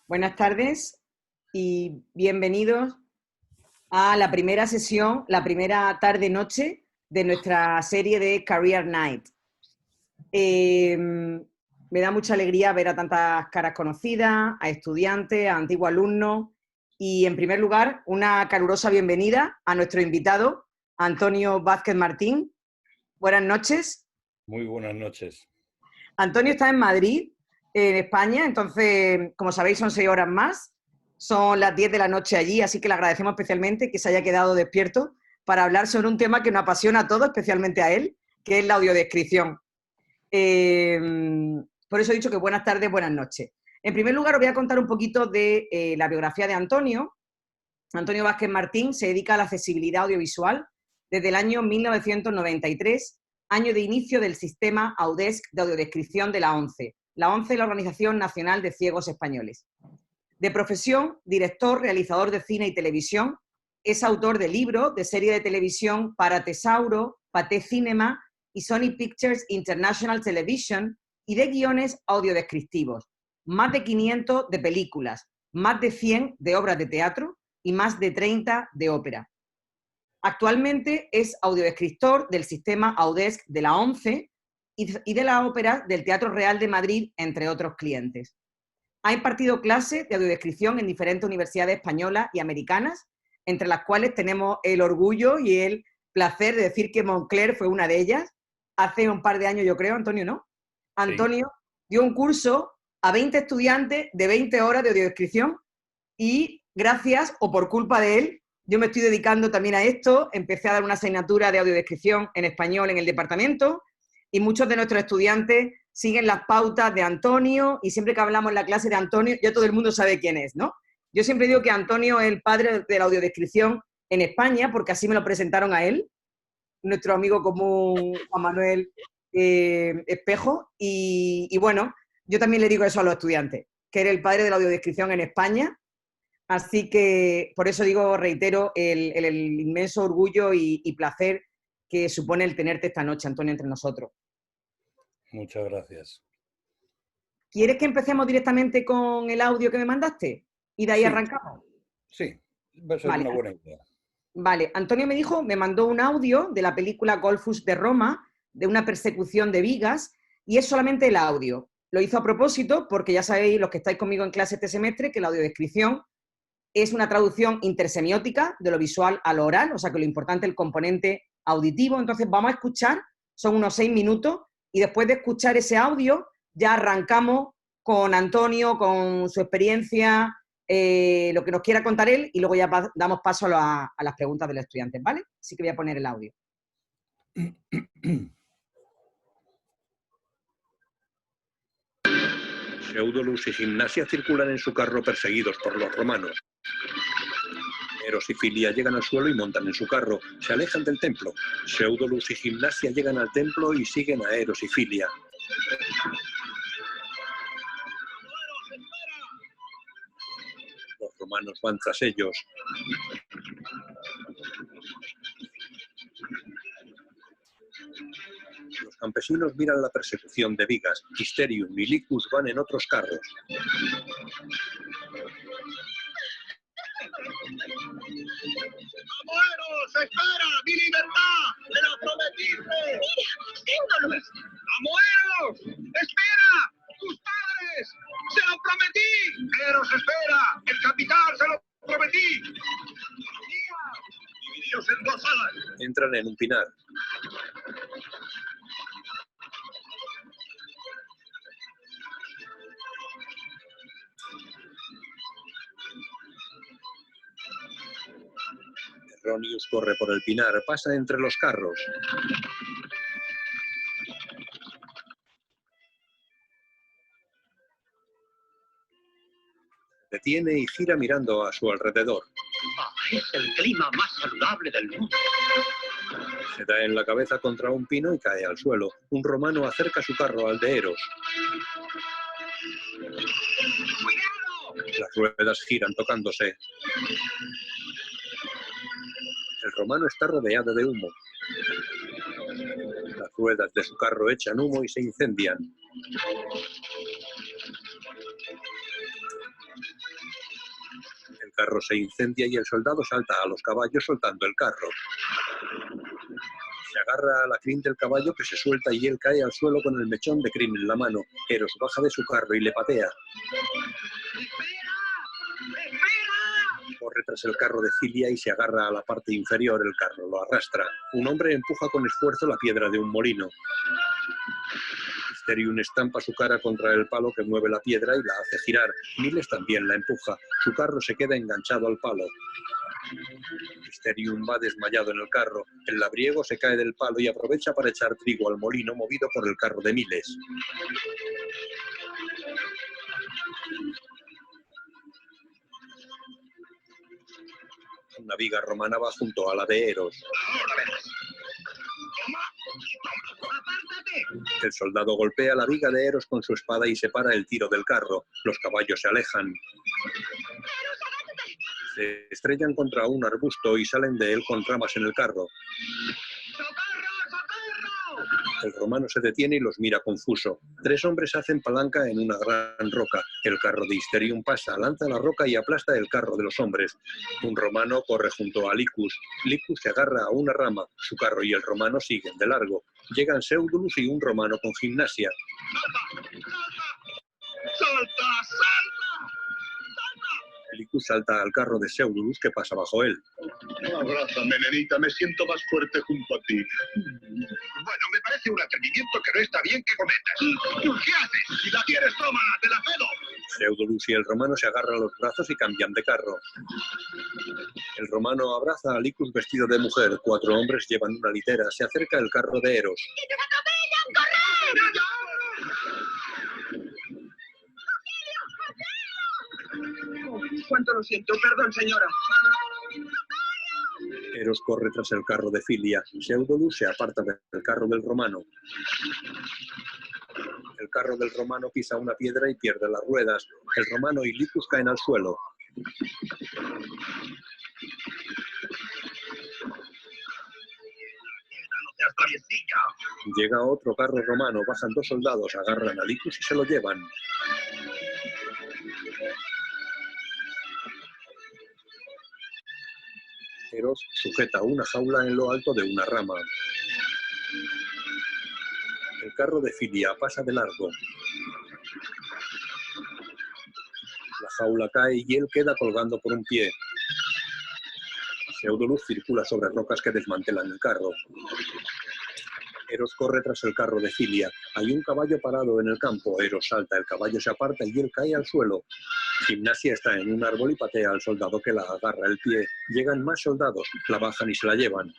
Buenas tardes y bienvenidos a la primera sesión, la primera tarde-noche de nuestra serie de Career Night. Me da mucha alegría ver a tantas caras conocidas, a estudiantes, a antiguos alumnos y, en primer lugar, una calurosa bienvenida a nuestro invitado, Antonio Vázquez Martín. Buenas noches. Muy buenas noches. Antonio está en Madrid, en España, entonces, como sabéis, son 6 horas más. Son las 10 de la noche allí, así que le agradecemos especialmente que se haya quedado despierto para hablar sobre un tema que nos apasiona a todos, especialmente a él, que es la audiodescripción. Por eso he dicho que buenas tardes, buenas noches. En primer lugar, os voy a contar un poquito de la biografía de Antonio. Antonio Vázquez Martín se dedica a la accesibilidad audiovisual desde el año 1993, año de inicio del sistema Audesc de audiodescripción de la ONCE. La ONCE es la Organización Nacional de Ciegos Españoles. De profesión, director, realizador de cine y televisión, es autor de libros, de serie de televisión para Tesauro, Pathé Cinema y Sony Pictures International Television y de guiones audiodescriptivos. Más de 500 de películas, más de 100 de obras de teatro y más de 30 de ópera. Actualmente es audiodescriptor del sistema Audesc de la ONCE y de la ópera del Teatro Real de Madrid, entre otros clientes. Ha impartido clases de audiodescripción en diferentes universidades españolas y americanas, entre las cuales tenemos el orgullo y el placer de decir que Montclair fue una de ellas, hace un par de años yo creo, Antonio, ¿no? Antonio dio un curso a 20 estudiantes de 20 horas de audiodescripción y gracias o por culpa de él, yo me estoy dedicando también a esto. Empecé a dar una asignatura de audiodescripción en español en el departamento y muchos de nuestros estudiantes siguen las pautas de Antonio y siempre que hablamos en la clase de Antonio, ya todo el mundo sabe quién es, ¿no? Yo siempre digo que Antonio es el padre de la audiodescripción en España porque así me lo presentaron a él, nuestro amigo común Juan Manuel Espejo y bueno, yo también le digo eso a los estudiantes, que eres el padre de la audiodescripción en España. Así que por eso digo, reitero, el inmenso orgullo y placer que supone el tenerte esta noche, Antonio, entre nosotros. Muchas gracias. ¿Quieres que empecemos directamente con el audio que me mandaste? Y de ahí arrancamos. Sí, va a ser una buena idea. Vale, Antonio me mandó un audio de la película Golfus de Roma, de una persecución de vigas, y es solamente el audio. Lo hizo a propósito porque ya sabéis, los que estáis conmigo en clase este semestre, que la audiodescripción es una traducción intersemiótica de lo visual a lo oral, o sea que lo importante es el componente auditivo. Entonces vamos a escuchar, son unos 6 minutos, y después de escuchar ese audio ya arrancamos con Antonio, con su experiencia, lo que nos quiera contar él, y luego ya damos paso a las preguntas de los estudiantes, ¿vale? Así que voy a poner el audio. Eudolus y Gimnasia circulan en su carro perseguidos por los romanos. Eros y Filia llegan al suelo y montan en su carro. Se alejan del templo. Eudolus y Gimnasia llegan al templo y siguen a Eros y Filia. Los romanos van tras ellos. Los campesinos miran la persecución de vigas. Histerium y Licus van en otros carros. ¡Amoeros! ¡Espera! ¡Mi libertad! ¡Me la prometiste! ¡Mira! ¡Téndolos! ¡Amoeros! ¡Espera! ¡Tus padres! ¡Se lo prometí! ¡Eros, espera! ¡El capital se lo prometí! ¡Dividíos en 2 alas! Entran en un pinar. Erronius corre por el pinar, pasa entre los carros. Detiene y gira mirando a su alrededor. Es el clima más saludable del mundo. Se da en la cabeza contra un pino y cae al suelo. Un romano acerca su carro al de Eros. ¡Cuidado! Las ruedas giran tocándose. El romano está rodeado de humo. Las ruedas de su carro echan humo y se incendian. carro se incendia y el soldado salta a los caballos soltando el carro. Se agarra a la crin del caballo que se suelta y él cae al suelo con el mechón de crin en la mano. Eros baja de su carro y le patea. Corre tras el carro de Filia y se agarra a la parte inferior. El carro lo arrastra. Un hombre empuja con esfuerzo la piedra de un molino. Mysterium estampa su cara contra el palo que mueve la piedra y la hace girar. Miles también la empuja. Su carro se queda enganchado al palo. Mysterium va desmayado en el carro. El labriego se cae del palo y aprovecha para echar trigo al molino movido por el carro de Miles. Una viga romana va junto a la de Eros. Ahora verás. Toma. ¡Apártate! El soldado golpea la viga de Eros con su espada y separa el tiro del carro. Los caballos se alejan. Se estrellan contra un arbusto y salen de él con ramas en el carro. ¡Socorro! ¡Socorro! El romano se detiene y los mira confuso. 3 hombres hacen palanca en una gran roca. El carro de Histerium pasa, lanza la roca y aplasta el carro de los hombres. Un romano corre junto a Licus. Licus se agarra a una rama. Su carro y el romano siguen de largo. Llegan Seudulus y un romano con gimnasia. ¡Salta! ¡Salta! Licus salta al carro de Seudulus que pasa bajo él. Abrázame, nenita, me siento más fuerte junto a ti. Bueno, me parece un atrevimiento que no está bien que cometas. ¿Qué haces? Si la quieres, tómala, te la cedo. Seudulus y el romano se agarran los brazos y cambian de carro. El romano abraza a Licus vestido de mujer. 4 hombres llevan una litera. Se acerca el carro de Eros. ¡Que te atropellan! ¡Corred! Cuánto lo siento, perdón, señora. Eros corre tras el carro de Filia. Seudulus se aparta del carro del romano. El carro del romano pisa una piedra y pierde las ruedas. El romano y Licus caen al suelo. Llega otro carro romano, bajan 2 soldados, agarran a Licus y se lo llevan. Eros sujeta una jaula en lo alto de una rama. El carro de Filia pasa de largo. La jaula cae y él queda colgando por un pie. Seudulus circula sobre rocas que desmantelan el carro. Eros corre tras el carro de Filia. Hay un caballo parado en el campo. Eros salta, el caballo se aparta y él cae al suelo. Gimnasia está en un árbol y patea al soldado que la agarra el pie. Llegan más soldados, la bajan y se la llevan.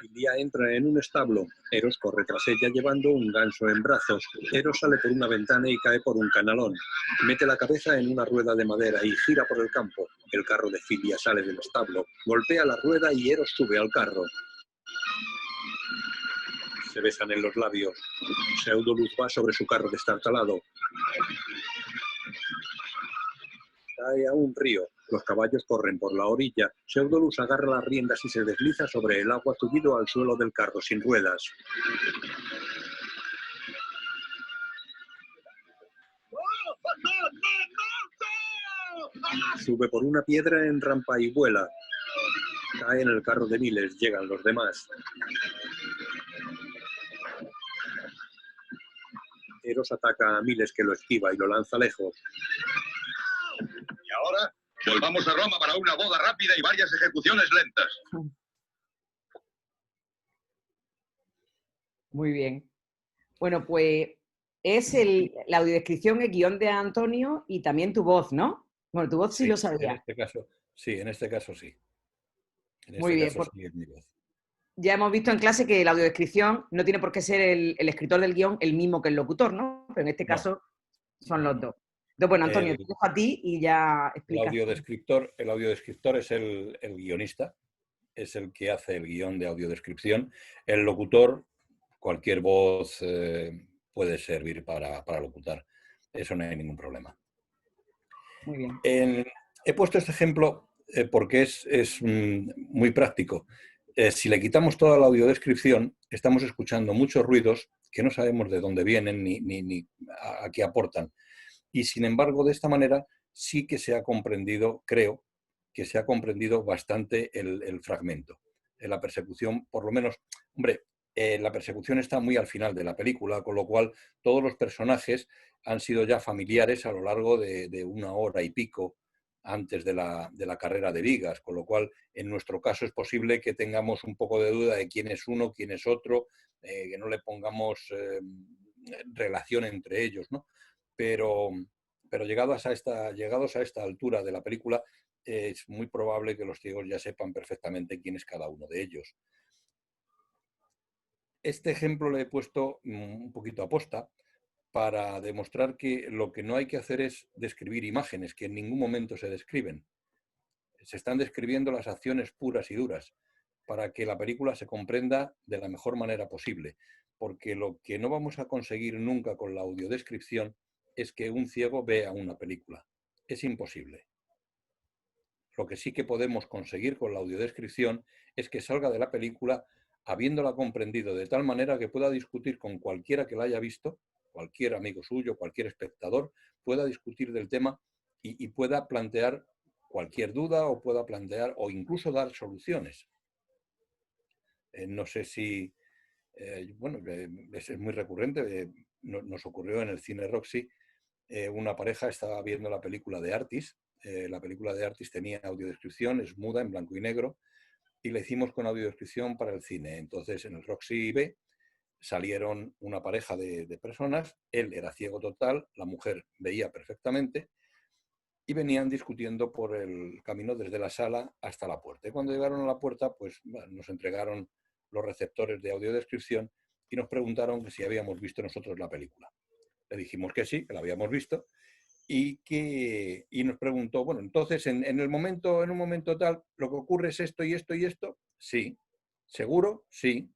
Filia entra en un establo. Eros corre tras ella llevando un ganso en brazos. Eros sale por una ventana y cae por un canalón. Mete la cabeza en una rueda de madera y gira por el campo. El carro de Filia sale del establo. Golpea la rueda y Eros sube al carro. Se besan en los labios. Seudulus va sobre su carro destartalado. Cae a un río. Los caballos corren por la orilla. Seudulus agarra las riendas y se desliza sobre el agua subido al suelo del carro sin ruedas. Sube por una piedra en rampa y vuela. Cae en el carro de Miles. Llegan los demás. Eros ataca a Miles que lo esquiva y lo lanza lejos. Y ahora, volvamos a Roma para una boda rápida y varias ejecuciones lentas. Muy bien. Bueno, pues es la audiodescripción, el guión de Antonio y también tu voz, ¿no? Bueno, tu voz sí lo sabía. En este caso sí. Muy bien. Sí es mi voz. Ya hemos visto en clase que la audiodescripción no tiene por qué ser el escritor del guión el mismo que el locutor, ¿no? Pero en este caso son los dos. Entonces, bueno, Antonio, te dejo a ti y ya explicas. El audiodescriptor es el guionista, es el que hace el guión de audiodescripción. El locutor, cualquier voz puede servir para locutar. Eso no hay ningún problema. Muy bien. He puesto este ejemplo porque es muy práctico. Si le quitamos toda la audiodescripción, estamos escuchando muchos ruidos que no sabemos de dónde vienen ni a qué aportan. Y sin embargo, de esta manera sí que se ha comprendido, creo, que se ha comprendido bastante el fragmento. La persecución, por lo menos, hombre, la persecución está muy al final de la película, con lo cual todos los personajes han sido ya familiares a lo largo de una hora y pico antes de la carrera de Vigas, con lo cual en nuestro caso es posible que tengamos un poco de duda de quién es uno, quién es otro, que no le pongamos relación entre ellos, ¿no? Pero llegados a esta altura de la película, es muy probable que los ciegos ya sepan perfectamente quién es cada uno de ellos. Este ejemplo le he puesto un poquito a posta para demostrar que lo que no hay que hacer es describir imágenes, que en ningún momento se describen. Se están describiendo las acciones puras y duras para que la película se comprenda de la mejor manera posible, porque lo que no vamos a conseguir nunca con la audiodescripción es que un ciego vea una película. Es imposible. Lo que sí que podemos conseguir con la audiodescripción es que salga de la película habiéndola comprendido de tal manera que pueda discutir con cualquiera que la haya visto, cualquier amigo suyo, cualquier espectador, pueda discutir del tema y pueda plantear cualquier duda o pueda plantear o incluso dar soluciones. No sé si, bueno, es muy recurrente, nos ocurrió en el cine Roxy, una pareja estaba viendo la película de Artis. La película de Artis tenía audiodescripción, es muda, en blanco y negro, y la hicimos con audiodescripción para el cine. Entonces, en el Roxy B salieron una pareja de personas, él era ciego total, la mujer veía perfectamente, y venían discutiendo por el camino desde la sala hasta la puerta. Y cuando llegaron a la puerta, pues bueno, nos entregaron los receptores de audiodescripción y nos preguntaron si habíamos visto nosotros la película. Le dijimos que sí, que la habíamos visto, y nos preguntó, bueno, entonces en un momento tal, lo que ocurre es esto y esto y esto. Sí. ¿Seguro? Sí.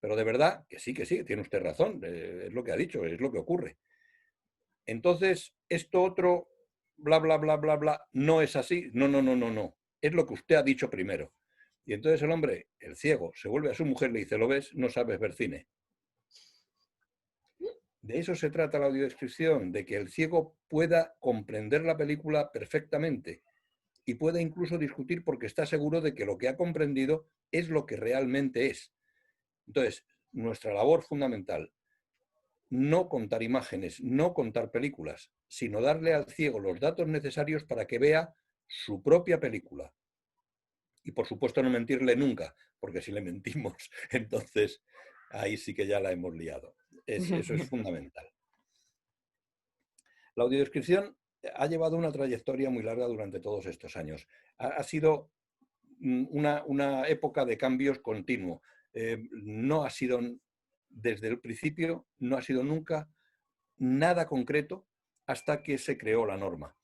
Pero de verdad, que sí, tiene usted razón, es lo que ha dicho, es lo que ocurre. Entonces, esto otro, bla, bla, bla, bla, bla, no es así. No. Es lo que usted ha dicho primero. Y entonces el hombre, el ciego, se vuelve a su mujer y le dice, ¿lo ves? No sabes ver cine. De eso se trata la audiodescripción, de que el ciego pueda comprender la película perfectamente y pueda incluso discutir porque está seguro de que lo que ha comprendido es lo que realmente es. Entonces, nuestra labor fundamental, no contar imágenes, no contar películas, sino darle al ciego los datos necesarios para que vea su propia película. Y por supuesto no mentirle nunca, porque si le mentimos, entonces ahí sí que ya la hemos liado. Eso es fundamental. La audiodescripción ha llevado una trayectoria muy larga durante todos estos años. Ha sido una época de cambios continuo. No ha sido, desde el principio, no ha sido nunca nada concreto hasta que se creó la norma.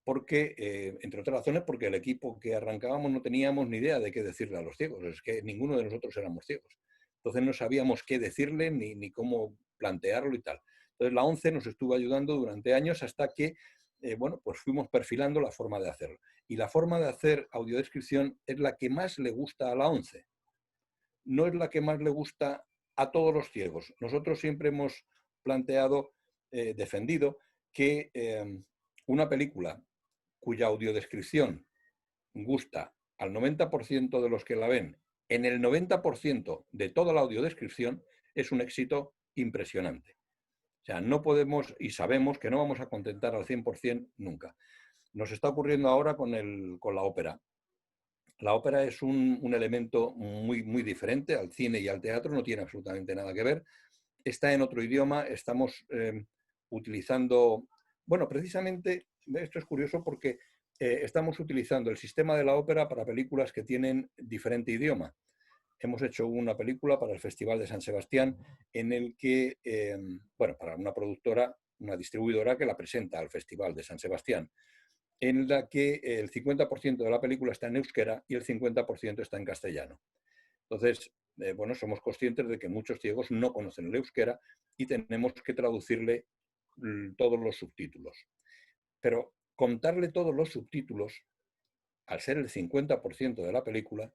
Porque, entre otras razones, porque el equipo que arrancábamos no teníamos ni idea de qué decirle a los ciegos. Es que ninguno de nosotros éramos ciegos. Entonces no sabíamos qué decirle ni cómo plantearlo y tal. Entonces la ONCE nos estuvo ayudando durante años hasta que, bueno, pues fuimos perfilando la forma de hacerlo. Y la forma de hacer audiodescripción es la que más le gusta a la ONCE. No es la que más le gusta a todos los ciegos. Nosotros siempre hemos planteado, defendido, que una película cuya audiodescripción gusta al 90% de los que la ven, en el 90% de toda la audiodescripción, es un éxito impresionante. O sea, no podemos y sabemos que no vamos a contentar al 100% nunca. Nos está ocurriendo ahora con la ópera. La ópera es un elemento muy diferente al cine y al teatro, no tiene absolutamente nada que ver. Está en otro idioma, estamos utilizando... Bueno, precisamente, esto es curioso porque estamos utilizando el sistema de la ópera para películas que tienen diferente idioma. Hemos hecho una película para el Festival de San Sebastián en el que, bueno, para una productora, una distribuidora que la presenta al Festival de San Sebastián, en la que el 50% de la película está en euskera y el 50% está en castellano. Entonces, bueno, somos conscientes de que muchos ciegos no conocen el euskera y tenemos que traducirle todos los subtítulos. Pero contarle todos los subtítulos, al ser el 50% de la película,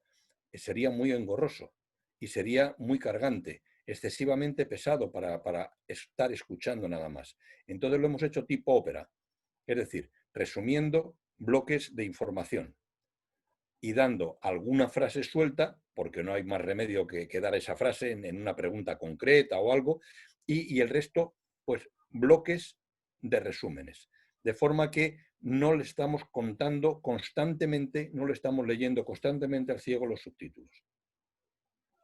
sería muy engorroso y sería muy cargante. excesivamente pesado para estar escuchando nada más. Entonces lo hemos hecho tipo ópera, es decir, resumiendo bloques de información y dando alguna frase suelta, porque no hay más remedio que dar esa frase en una pregunta concreta o algo, y el resto, pues, bloques de resúmenes. De forma que no le estamos contando constantemente, no le estamos leyendo constantemente al ciego los subtítulos.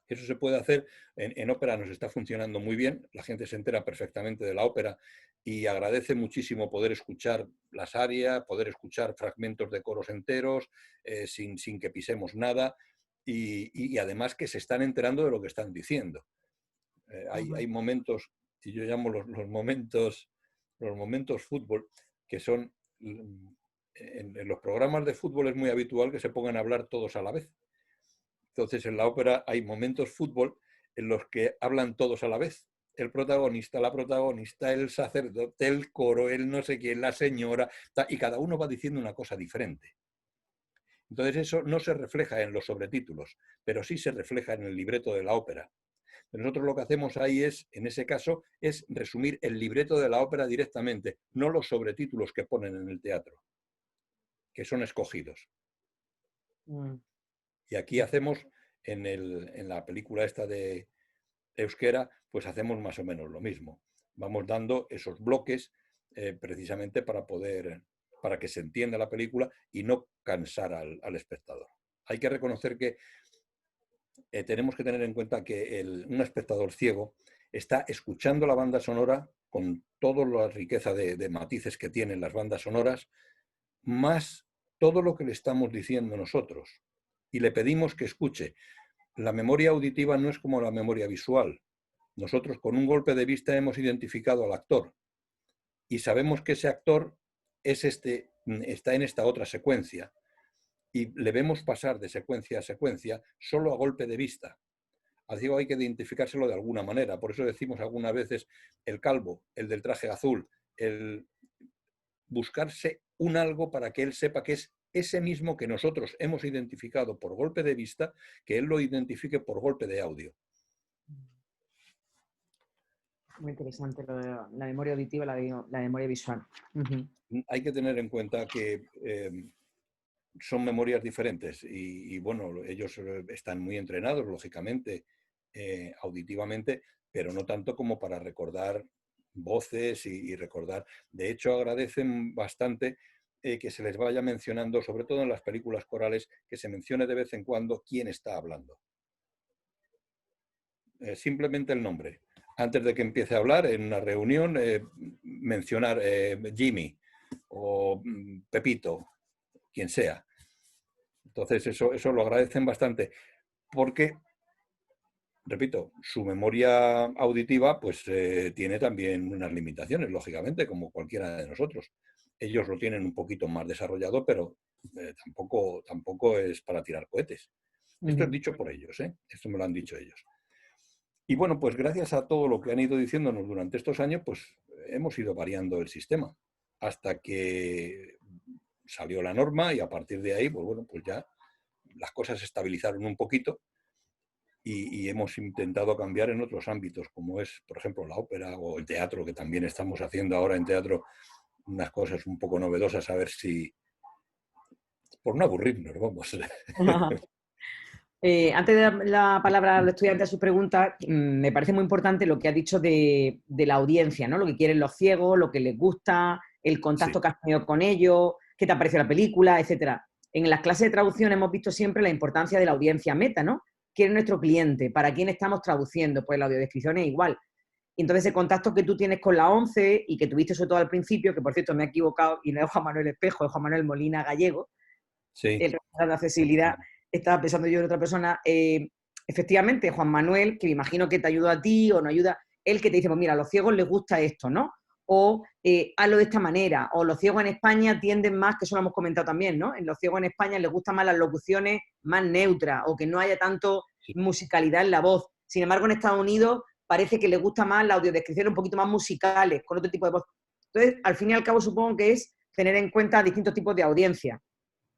Eso se puede hacer, en ópera nos está funcionando muy bien, la gente se entera perfectamente de la ópera y agradece muchísimo poder escuchar las arias, poder escuchar fragmentos de coros enteros, sin que pisemos nada, y además que se están enterando de lo que están diciendo. Hay momentos, y yo llamo los momentos fútbol, que son, en los programas de fútbol es muy habitual que se pongan a hablar todos a la vez. Entonces, en la ópera hay momentos fútbol en los que hablan todos a la vez. El protagonista, la protagonista, el sacerdote, el coro, el no sé quién, la señora, y cada uno va diciendo una cosa diferente. Entonces, eso no se refleja en los sobretítulos, pero sí se refleja en el libreto de la ópera. Nosotros lo que hacemos ahí es, en ese caso, es resumir el libreto de la ópera directamente, no los sobretítulos que ponen en el teatro, que son escogidos. Y aquí hacemos, en la película esta de Euskera, pues hacemos más o menos lo mismo. Vamos dando esos bloques precisamente para que se entienda la película y no cansar al espectador. Hay que reconocer que tenemos que tener en cuenta que un espectador ciego está escuchando la banda sonora con toda la riqueza de matices que tienen las bandas sonoras, más todo lo que le estamos diciendo nosotros. Y le pedimos que escuche. La memoria auditiva no es como la memoria visual. Nosotros con un golpe de vista hemos identificado al actor y sabemos que ese actor está en esta otra secuencia y le vemos pasar de secuencia a secuencia solo a golpe de vista. Al ciego hay que identificárselo de alguna manera. Por eso decimos algunas veces el calvo, el del traje azul, el buscarse un algo para que él sepa que es ese mismo que nosotros hemos identificado por golpe de vista, que él lo identifique por golpe de audio. Muy interesante lo de la memoria auditiva y la memoria visual. Hay que tener en cuenta que son memorias diferentes y bueno, ellos están muy entrenados, lógicamente, auditivamente, pero no tanto como para recordar voces y recordar. De hecho, agradecen bastante que se les vaya mencionando, sobre todo en las películas corales, que se mencione de vez en cuando quién está hablando. Simplemente el nombre. Antes de que empiece a hablar en una reunión, mencionar Jimmy o Pepito, quien sea. Entonces eso lo agradecen bastante porque, repito, su memoria auditiva pues tiene también unas limitaciones, lógicamente, como cualquiera de nosotros. Ellos lo tienen un poquito más desarrollado, pero tampoco es para tirar cohetes. Esto es dicho por ellos, esto me lo han dicho ellos. Y bueno, pues gracias a todo lo que han ido diciéndonos durante estos años, pues hemos ido variando el sistema hasta que salió la norma y a partir de ahí, pues bueno, pues ya las cosas se estabilizaron un poquito y hemos intentado cambiar en otros ámbitos, como es, por ejemplo, la ópera o el teatro, que también estamos haciendo ahora en teatro unas cosas un poco novedosas, a ver si, por no aburrirnos, vamos. Antes de dar la palabra al estudiante a su pregunta, me parece muy importante lo que ha dicho de la audiencia, ¿no? Lo que quieren los ciegos, lo que les gusta, el contacto que has tenido con ellos, qué te ha parecido la película, etcétera. En las clases de traducción hemos visto siempre la importancia de la audiencia meta, ¿no? ¿Quién es nuestro cliente? ¿Para quién estamos traduciendo? Pues la audiodescripción es igual. Y entonces ese contacto que tú tienes con la ONCE y que tuviste sobre todo al principio, que por cierto me he equivocado y no es Juan Manuel Espejo, es Juan Manuel Molina Gallego, el responsable de accesibilidad. Estaba pensando yo en otra persona, efectivamente, Juan Manuel, que me imagino que te ayuda a ti o no ayuda, él que te dice, pues mira, a los ciegos les gusta esto, ¿no? O hazlo de esta manera, o los ciegos en España tienden más, que eso lo hemos comentado también, ¿no? En los ciegos en España les gustan más las locuciones más neutras, o que no haya tanto musicalidad en la voz. Sin embargo, en Estados Unidos parece que les gusta más la audiodescripción un poquito más musicales, con otro tipo de voz. Entonces, al fin y al cabo, supongo que es tener en cuenta distintos tipos de audiencia.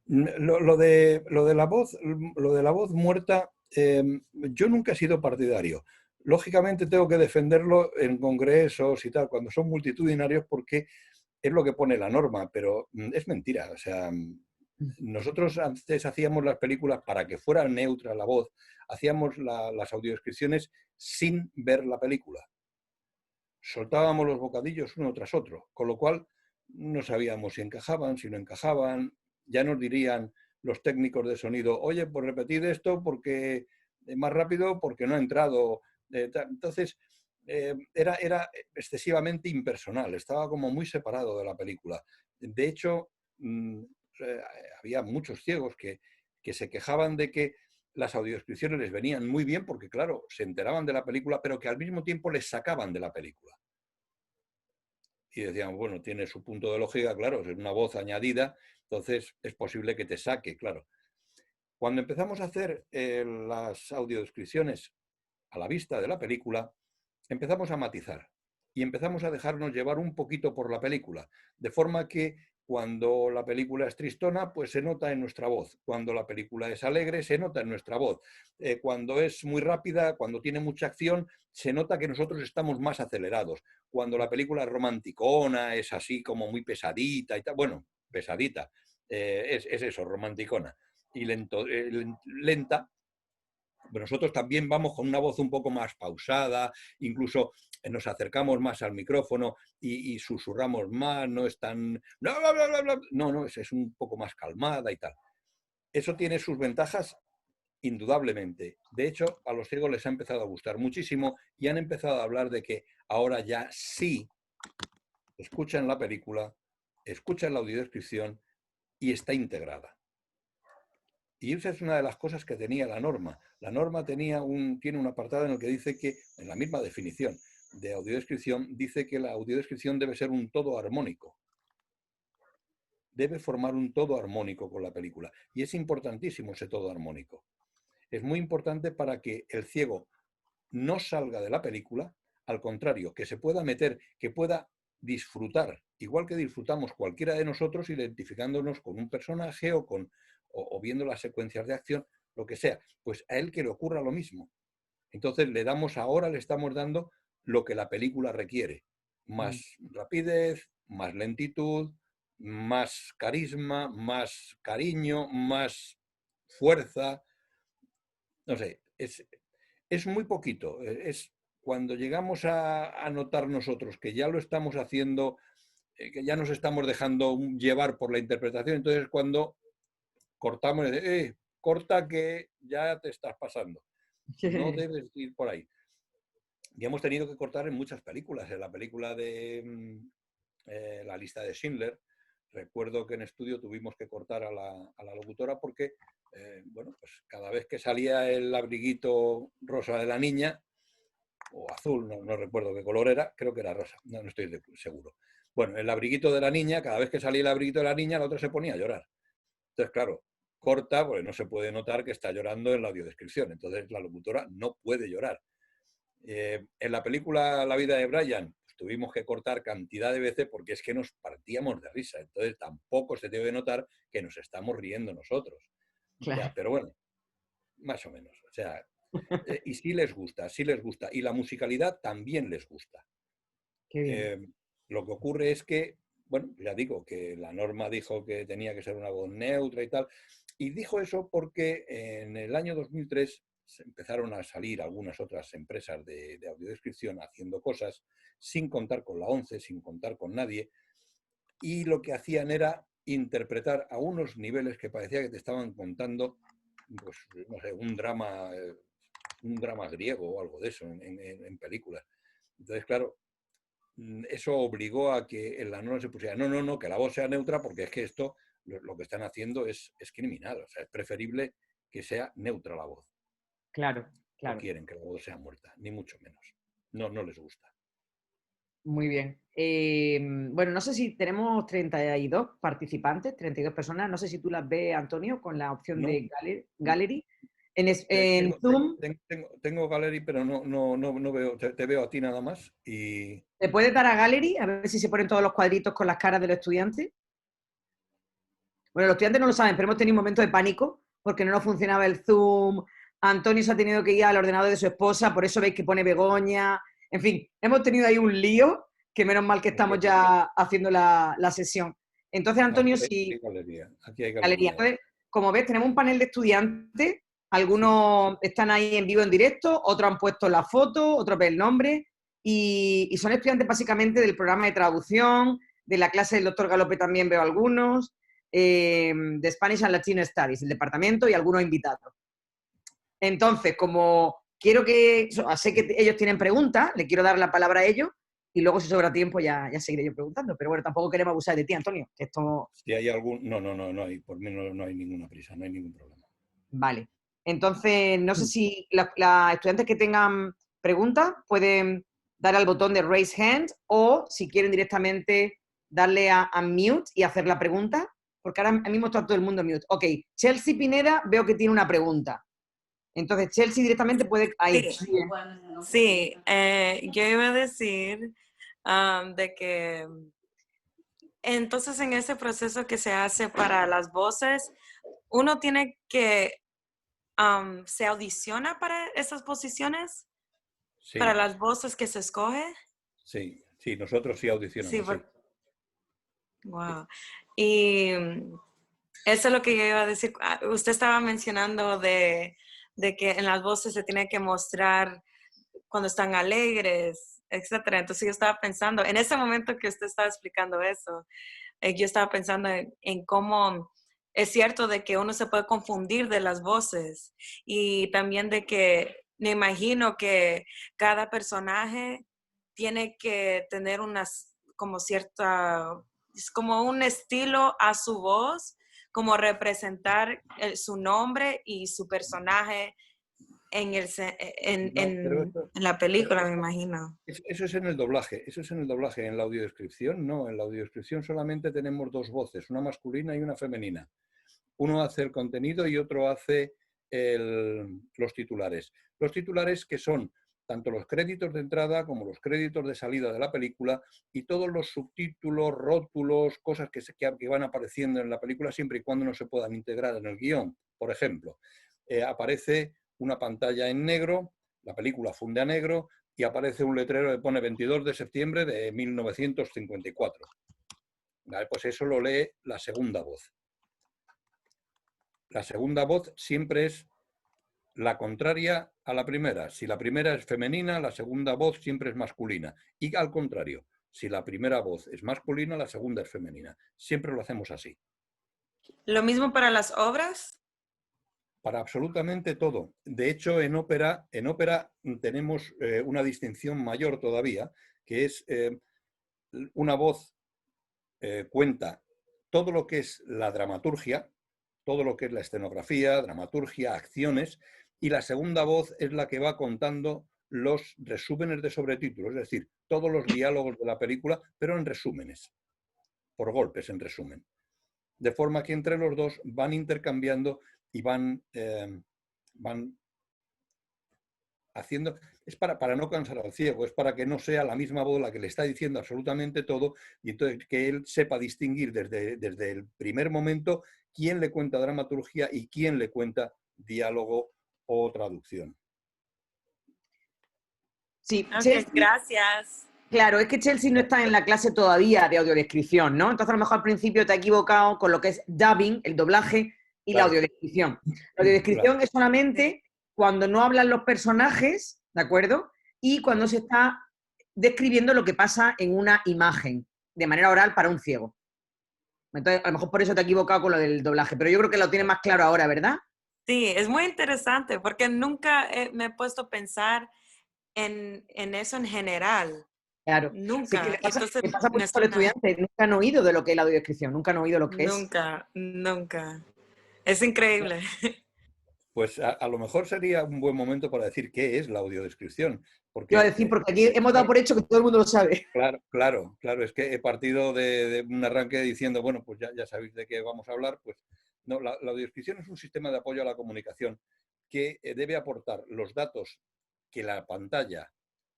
Lo de la voz muerta, yo nunca he sido partidario. Lógicamente tengo que defenderlo en congresos y tal, cuando son multitudinarios, porque es lo que pone la norma, pero es mentira. O sea, nosotros antes hacíamos las películas para que fuera neutra la voz, hacíamos las audiodescripciones sin ver la película. Soltábamos los bocadillos uno tras otro, con lo cual no sabíamos si encajaban, si no encajaban. Ya nos dirían los técnicos de sonido, oye, pues repetid esto porque más rápido, porque no ha entrado. Entonces, era excesivamente impersonal, estaba como muy separado de la película. De hecho, había muchos ciegos que se quejaban de que las audiodescripciones les venían muy bien porque, claro, se enteraban de la película, pero que al mismo tiempo les sacaban de la película. Y decían, bueno, tiene su punto de lógica, claro, es una voz añadida, entonces es posible que te saque, claro. Cuando empezamos a hacer las audiodescripciones a la vista de la película, empezamos a matizar y empezamos a dejarnos llevar un poquito por la película, de forma que cuando la película es tristona, pues se nota en nuestra voz. Cuando la película es alegre, se nota en nuestra voz. Cuando es muy rápida, cuando tiene mucha acción, se nota que nosotros estamos más acelerados. Cuando la película es romanticona, es así como muy pesadita y tal, bueno, pesadita, es eso, romanticona y lenta, pero nosotros también vamos con una voz un poco más pausada, incluso nos acercamos más al micrófono y susurramos más, no es tan... No, es un poco más calmada y tal. Eso tiene sus ventajas, indudablemente. De hecho, a los ciegos les ha empezado a gustar muchísimo y han empezado a hablar de que ahora ya sí escuchan la película, escuchan la audiodescripción y está integrada. Y esa es una de las cosas que tenía la norma. La norma tiene un apartado en el que dice que, en la misma definición de audiodescripción, dice que la audiodescripción debe ser un todo armónico. Debe formar un todo armónico con la película. Y es importantísimo ese todo armónico. Es muy importante para que el ciego no salga de la película, al contrario, que se pueda meter, que pueda disfrutar, igual que disfrutamos cualquiera de nosotros identificándonos con un personaje o viendo las secuencias de acción, lo que sea, pues a él que le ocurra lo mismo. Entonces le estamos dando lo que la película requiere. Más rapidez, más lentitud, más carisma, más cariño, más fuerza. No sé, es muy poquito. Es cuando llegamos a notar nosotros que ya lo estamos haciendo, que ya nos estamos dejando llevar por la interpretación, entonces cuando cortamos, corta que ya te estás pasando. No debes ir por ahí. Y hemos tenido que cortar en muchas películas. En la película de La lista de Schindler, recuerdo que en estudio tuvimos que cortar a la locutora porque, bueno, pues cada vez que salía el abriguito rosa de la niña, o azul, no recuerdo qué color era, creo que era rosa, no estoy seguro. Bueno, el abriguito de la niña, cada vez que salía el abriguito de la niña, la otra se ponía a llorar. Entonces, claro, corta, porque no se puede notar que está llorando en la audiodescripción. Entonces, la locutora no puede llorar. En la película La vida de Brian, pues, tuvimos que cortar cantidad de veces porque es que nos partíamos de risa. Entonces, tampoco se debe notar que nos estamos riendo nosotros. Claro. Ya, pero bueno, más o menos. O sea, y sí les gusta, sí les gusta. Y la musicalidad también les gusta. Qué bien. Lo que ocurre es que, bueno, ya digo, que la norma dijo que tenía que ser una voz neutra y tal. Y dijo eso porque en el año 2003 se empezaron a salir algunas otras empresas de audiodescripción haciendo cosas sin contar con la ONCE, sin contar con nadie. Y lo que hacían era interpretar a unos niveles que parecía que te estaban contando, pues, no sé, un drama griego o algo de eso en películas. Entonces, claro, eso obligó a que en la norma se pusiera, no, que la voz sea neutra porque es que esto, lo que están haciendo es criminal. O sea, es preferible que sea neutra la voz. Claro, No claro. quieren que la voz sea muerta, ni mucho menos. No les gusta. Muy bien. Bueno, no sé si tenemos 32 participantes, 32 personas. No sé si tú las ves, Antonio, con la opción No. de Gallery. En Zoom, Tengo Gallery, pero no veo. Te veo a ti nada más. Y ¿te puedes dar a Gallery? A ver si se ponen todos los cuadritos con las caras de los estudiantes. Bueno, los estudiantes no lo saben, pero hemos tenido un momento de pánico porque no nos funcionaba el Zoom, Antonio se ha tenido que ir al ordenador de su esposa, por eso veis que pone Begoña. En fin, hemos tenido ahí un lío, que menos mal que estamos ya haciendo la sesión. Entonces, Antonio, si... Aquí hay Galería. galería. Entonces, como ves, tenemos un panel de estudiantes. Algunos están ahí en vivo, en directo, otros han puesto la foto, otros ven el nombre. Y son estudiantes básicamente del programa de traducción, de la clase del doctor Galope también veo algunos, de Spanish and Latino Studies, el departamento y algunos invitados. Entonces, como quiero que, sé que ellos tienen preguntas, le quiero dar la palabra a ellos y luego si sobra tiempo ya seguiré yo preguntando. Pero bueno, tampoco queremos abusar de ti, Antonio. Que esto... Si hay algún... No hay, por mí no hay ninguna prisa, no hay ningún problema. Vale. Entonces, no sé si los estudiantes que tengan preguntas pueden dar al botón de Raise Hand o si quieren directamente darle a Mute y hacer la pregunta, porque ahora mismo está todo el mundo mute. Ok, Chelsea Pineda veo que tiene una pregunta. Entonces, Chelsea directamente puede... Ahí. Sí, yo iba a decir de que entonces en ese proceso que se hace para las voces, uno tiene que, ¿se audiciona para esas posiciones? Sí. ¿Para las voces que se escoge? Sí, nosotros sí audicionamos, sí. Wow. Y eso es lo que yo iba a decir. Usted estaba mencionando de que en las voces se tiene que mostrar cuando están alegres, etcétera. Entonces yo estaba pensando, en ese momento que usted estaba explicando eso, yo estaba pensando en cómo es cierto de que uno se puede confundir de las voces y también de que me imagino que cada personaje tiene que tener como cierta, es como un estilo a su voz, como representar su nombre y su personaje en la película, me imagino. Eso es en el doblaje, En la audiodescripción no, en la audiodescripción solamente tenemos dos voces, una masculina y una femenina. Uno hace el contenido y otro hace los titulares. Los titulares que son tanto los créditos de entrada como los créditos de salida de la película y todos los subtítulos, rótulos, cosas que van apareciendo en la película siempre y cuando no se puedan integrar en el guión. Por ejemplo, aparece una pantalla en negro, la película funde a negro y aparece un letrero que pone 22 de septiembre de 1954. ¿Vale? Pues eso lo lee la segunda voz. La segunda voz siempre es la contraria a la primera. Si la primera es femenina, la segunda voz siempre es masculina. Y al contrario, si la primera voz es masculina, la segunda es femenina. Siempre lo hacemos así. ¿Lo mismo para las obras? Para absolutamente todo. De hecho, en ópera tenemos una distinción mayor todavía, que es una voz cuenta todo lo que es la dramaturgia, todo lo que es la escenografía, dramaturgia, acciones, y la segunda voz es la que va contando los resúmenes de sobretítulos, es decir, todos los diálogos de la película, pero en resúmenes, por golpes en resumen. De forma que entre los dos van intercambiando y van haciendo... Es para no cansar al ciego, es para que no sea la misma voz la que le está diciendo absolutamente todo y entonces que él sepa distinguir desde el primer momento quién le cuenta dramaturgia y quién le cuenta diálogo o traducción. Sí, Okay, Chelsea, gracias. Claro, es que Chelsea no está en la clase todavía de audiodescripción, ¿no? Entonces a lo mejor al principio te has equivocado con lo que es dubbing, el doblaje, y la audiodescripción. La audiodescripción es solamente cuando no hablan los personajes, ¿de acuerdo? Y cuando se está describiendo lo que pasa en una imagen, de manera oral para un ciego. Entonces, a lo mejor por eso te has equivocado con lo del doblaje, pero yo creo que lo tienes más claro ahora, ¿verdad? Sí, es muy interesante porque nunca me he puesto a pensar en eso en general. Claro. Nunca. Sí, que Entonces, le pasa me mucho a los suena. estudiantes, nunca han oído de lo que es la audiodescripción, nunca han oído lo que es. Nunca. Es increíble. Pues a lo mejor sería un buen momento para decir qué es la audiodescripción. Porque, Iba a decir, porque aquí hemos dado por hecho que todo el mundo lo sabe. Claro, es que he partido de un arranque diciendo, bueno, pues ya sabéis de qué vamos a hablar, pues no, la audiodescripción es un sistema de apoyo a la comunicación que debe aportar los datos que la pantalla,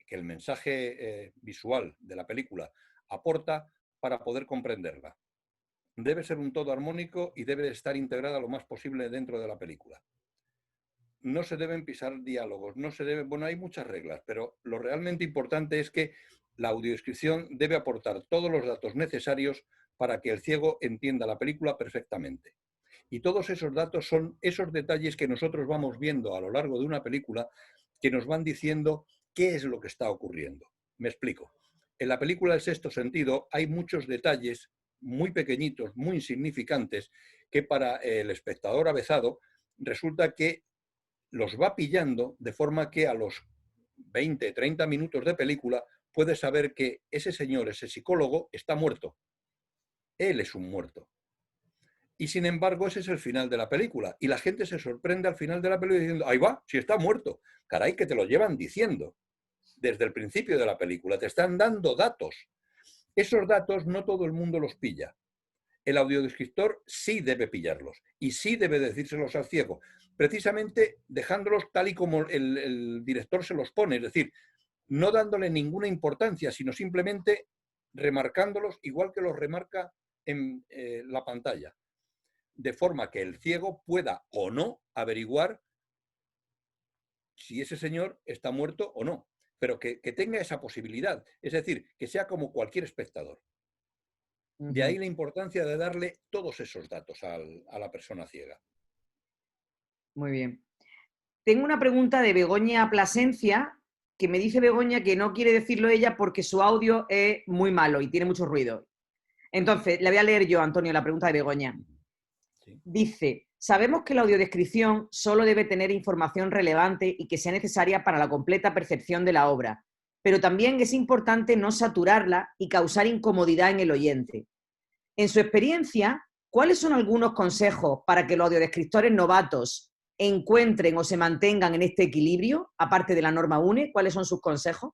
que el mensaje visual de la película aporta para poder comprenderla. Debe ser un todo armónico y debe estar integrada lo más posible dentro de la película. no se deben pisar diálogos, no se debe, bueno, hay muchas reglas, pero lo realmente importante es que la audiodescripción debe aportar todos los datos necesarios para que el ciego entienda la película perfectamente. Y todos esos datos son esos detalles que nosotros vamos viendo a lo largo de una película que nos van diciendo qué es lo que está ocurriendo. Me explico. En la película El sexto sentido hay muchos detalles muy pequeñitos, muy insignificantes, que para el espectador avezado resulta que los va pillando de forma que a los 20, 30 minutos de película puede saber que ese señor, ese psicólogo, está muerto. Él es un muerto. Y sin embargo, ese es el final de la película. Y la gente se sorprende al final de la película diciendo, ahí va, si está muerto. Caray, que te lo llevan diciendo. Desde el principio de la película te están dando datos. Esos datos no todo el mundo los pilla. El audiodescriptor sí debe pillarlos y sí debe decírselos al ciego, precisamente dejándolos tal y como el director se los pone, es decir, no dándole ninguna importancia, sino simplemente remarcándolos igual que los remarca en la pantalla, de forma que el ciego pueda o no averiguar si ese señor está muerto o no, pero que tenga esa posibilidad, es decir, que sea como cualquier espectador. De ahí la importancia de darle todos esos datos a la persona ciega. Muy bien. Tengo una pregunta de Begoña Plasencia, que me dice Begoña que no quiere decirlo ella porque su audio es muy malo y tiene mucho ruido. Entonces, le voy a leer yo, Antonio, la pregunta de Begoña. Sí. Dice, sabemos que la audiodescripción solo debe tener información relevante y que sea necesaria para la completa percepción de la obra, pero también es importante no saturarla y causar incomodidad en el oyente. En su experiencia, ¿cuáles son algunos consejos para que los audiodescriptores novatos encuentren o se mantengan en este equilibrio, aparte de la norma UNE? ¿Cuáles son sus consejos?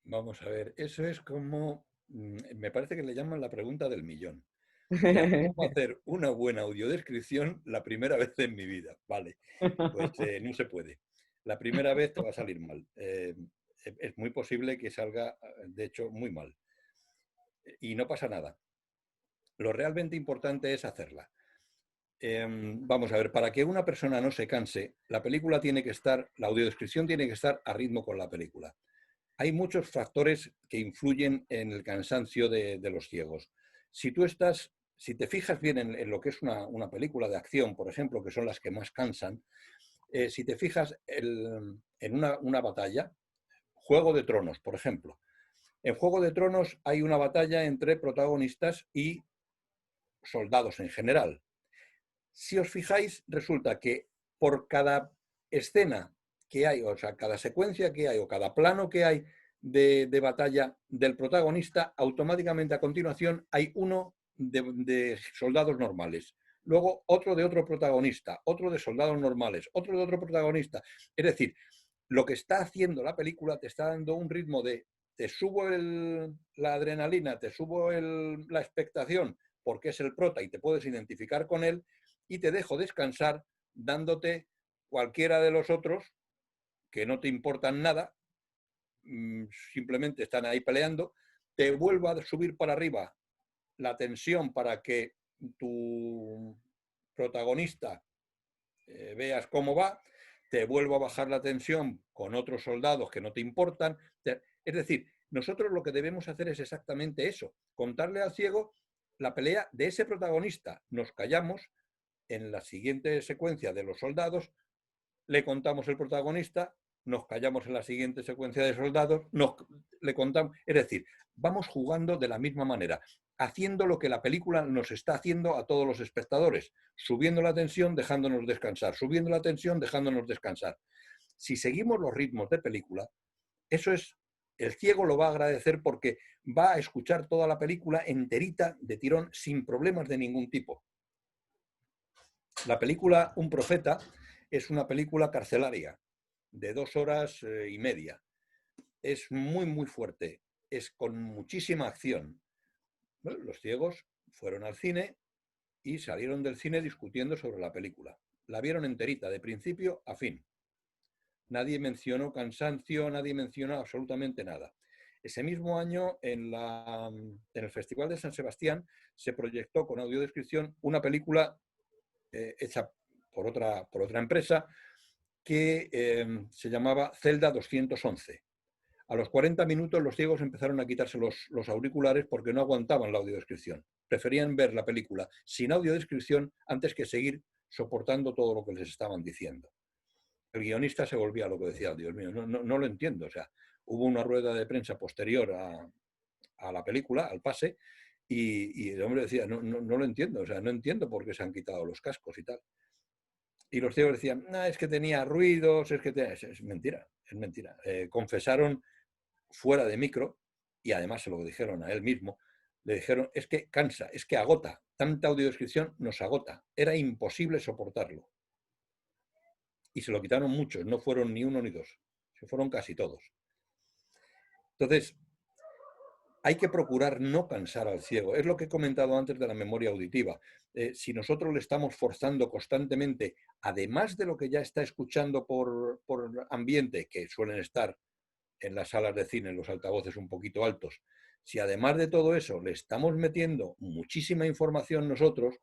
Vamos a ver, eso es como, me parece que le llaman la pregunta del millón. O sea, ¿cómo hacer una buena audiodescripción la primera vez en mi vida? Vale, pues no se puede. La primera vez te va a salir mal. Es muy posible que salga, de hecho, muy mal. Y no pasa nada. Lo realmente importante es hacerla. Vamos a ver, para que una persona no se canse, la película tiene que estar, la audiodescripción tiene que estar a ritmo con la película. Hay muchos factores que influyen en el cansancio de los ciegos. Si te fijas bien en lo que es una película de acción, por ejemplo, que son las que más cansan, si te fijas en una batalla, Juego de Tronos, por ejemplo. En Juego de Tronos hay una batalla entre protagonistas y soldados en general. Si os fijáis, resulta que por cada escena que hay, o sea, cada secuencia que hay o cada plano que hay de batalla del protagonista, automáticamente a continuación hay uno de soldados normales, luego otro de otro protagonista, otro de soldados normales, otro de otro protagonista. Es decir, lo que está haciendo la película te está dando un ritmo de te subo la adrenalina, te subo la expectación porque es el prota y te puedes identificar con él, y te dejo descansar dándote cualquiera de los otros que no te importan nada, simplemente están ahí peleando, te vuelvo a subir para arriba la tensión para que tu protagonista veas cómo va, te vuelvo a bajar la tensión con otros soldados que no te importan. Es decir, nosotros lo que debemos hacer es exactamente eso, contarle al ciego la pelea de ese protagonista. Nos callamos, en la siguiente secuencia de los soldados, le contamos el protagonista, nos callamos en la siguiente secuencia de soldados, le contamos, es decir, vamos jugando de la misma manera, haciendo lo que la película nos está haciendo a todos los espectadores, subiendo la tensión, dejándonos descansar, subiendo la tensión, dejándonos descansar. Si seguimos los ritmos de película, eso es, el ciego lo va a agradecer porque va a escuchar toda la película enterita de tirón sin problemas de ningún tipo. La película Un profeta es una película carcelaria de 2 horas y media. Es muy, muy fuerte. Es con muchísima acción. Bueno, los ciegos fueron al cine y salieron del cine discutiendo sobre la película. La vieron enterita, de principio a fin. Nadie mencionó cansancio, nadie mencionó absolutamente nada. Ese mismo año, en el Festival de San Sebastián, se proyectó con audiodescripción una película hecha por otra empresa que se llamaba Celda 211. A los 40 minutos los ciegos empezaron a quitarse los auriculares porque no aguantaban la audiodescripción. Preferían ver la película sin audiodescripción antes que seguir soportando todo lo que les estaban diciendo. El guionista se volvía loco, decía, Dios mío, no lo entiendo. O sea, hubo una rueda de prensa posterior a la película, al pase, y el hombre decía, no lo entiendo, o sea, no entiendo por qué se han quitado los cascos y tal. Y los ciegos decían, no, es que tenía ruidos, es que es mentira, es mentira. Confesaron fuera de micro, y además se lo dijeron a él mismo, le dijeron, es que cansa, es que agota, tanta audiodescripción nos agota, era imposible soportarlo. Y se lo quitaron muchos, no fueron ni uno ni dos, se fueron casi todos. Entonces, hay que procurar no cansar al ciego. Es lo que he comentado antes de la memoria auditiva. Si nosotros le estamos forzando constantemente, además de lo que ya está escuchando por ambiente, que suelen estar en las salas de cine, los altavoces un poquito altos, si además de todo eso le estamos metiendo muchísima información nosotros,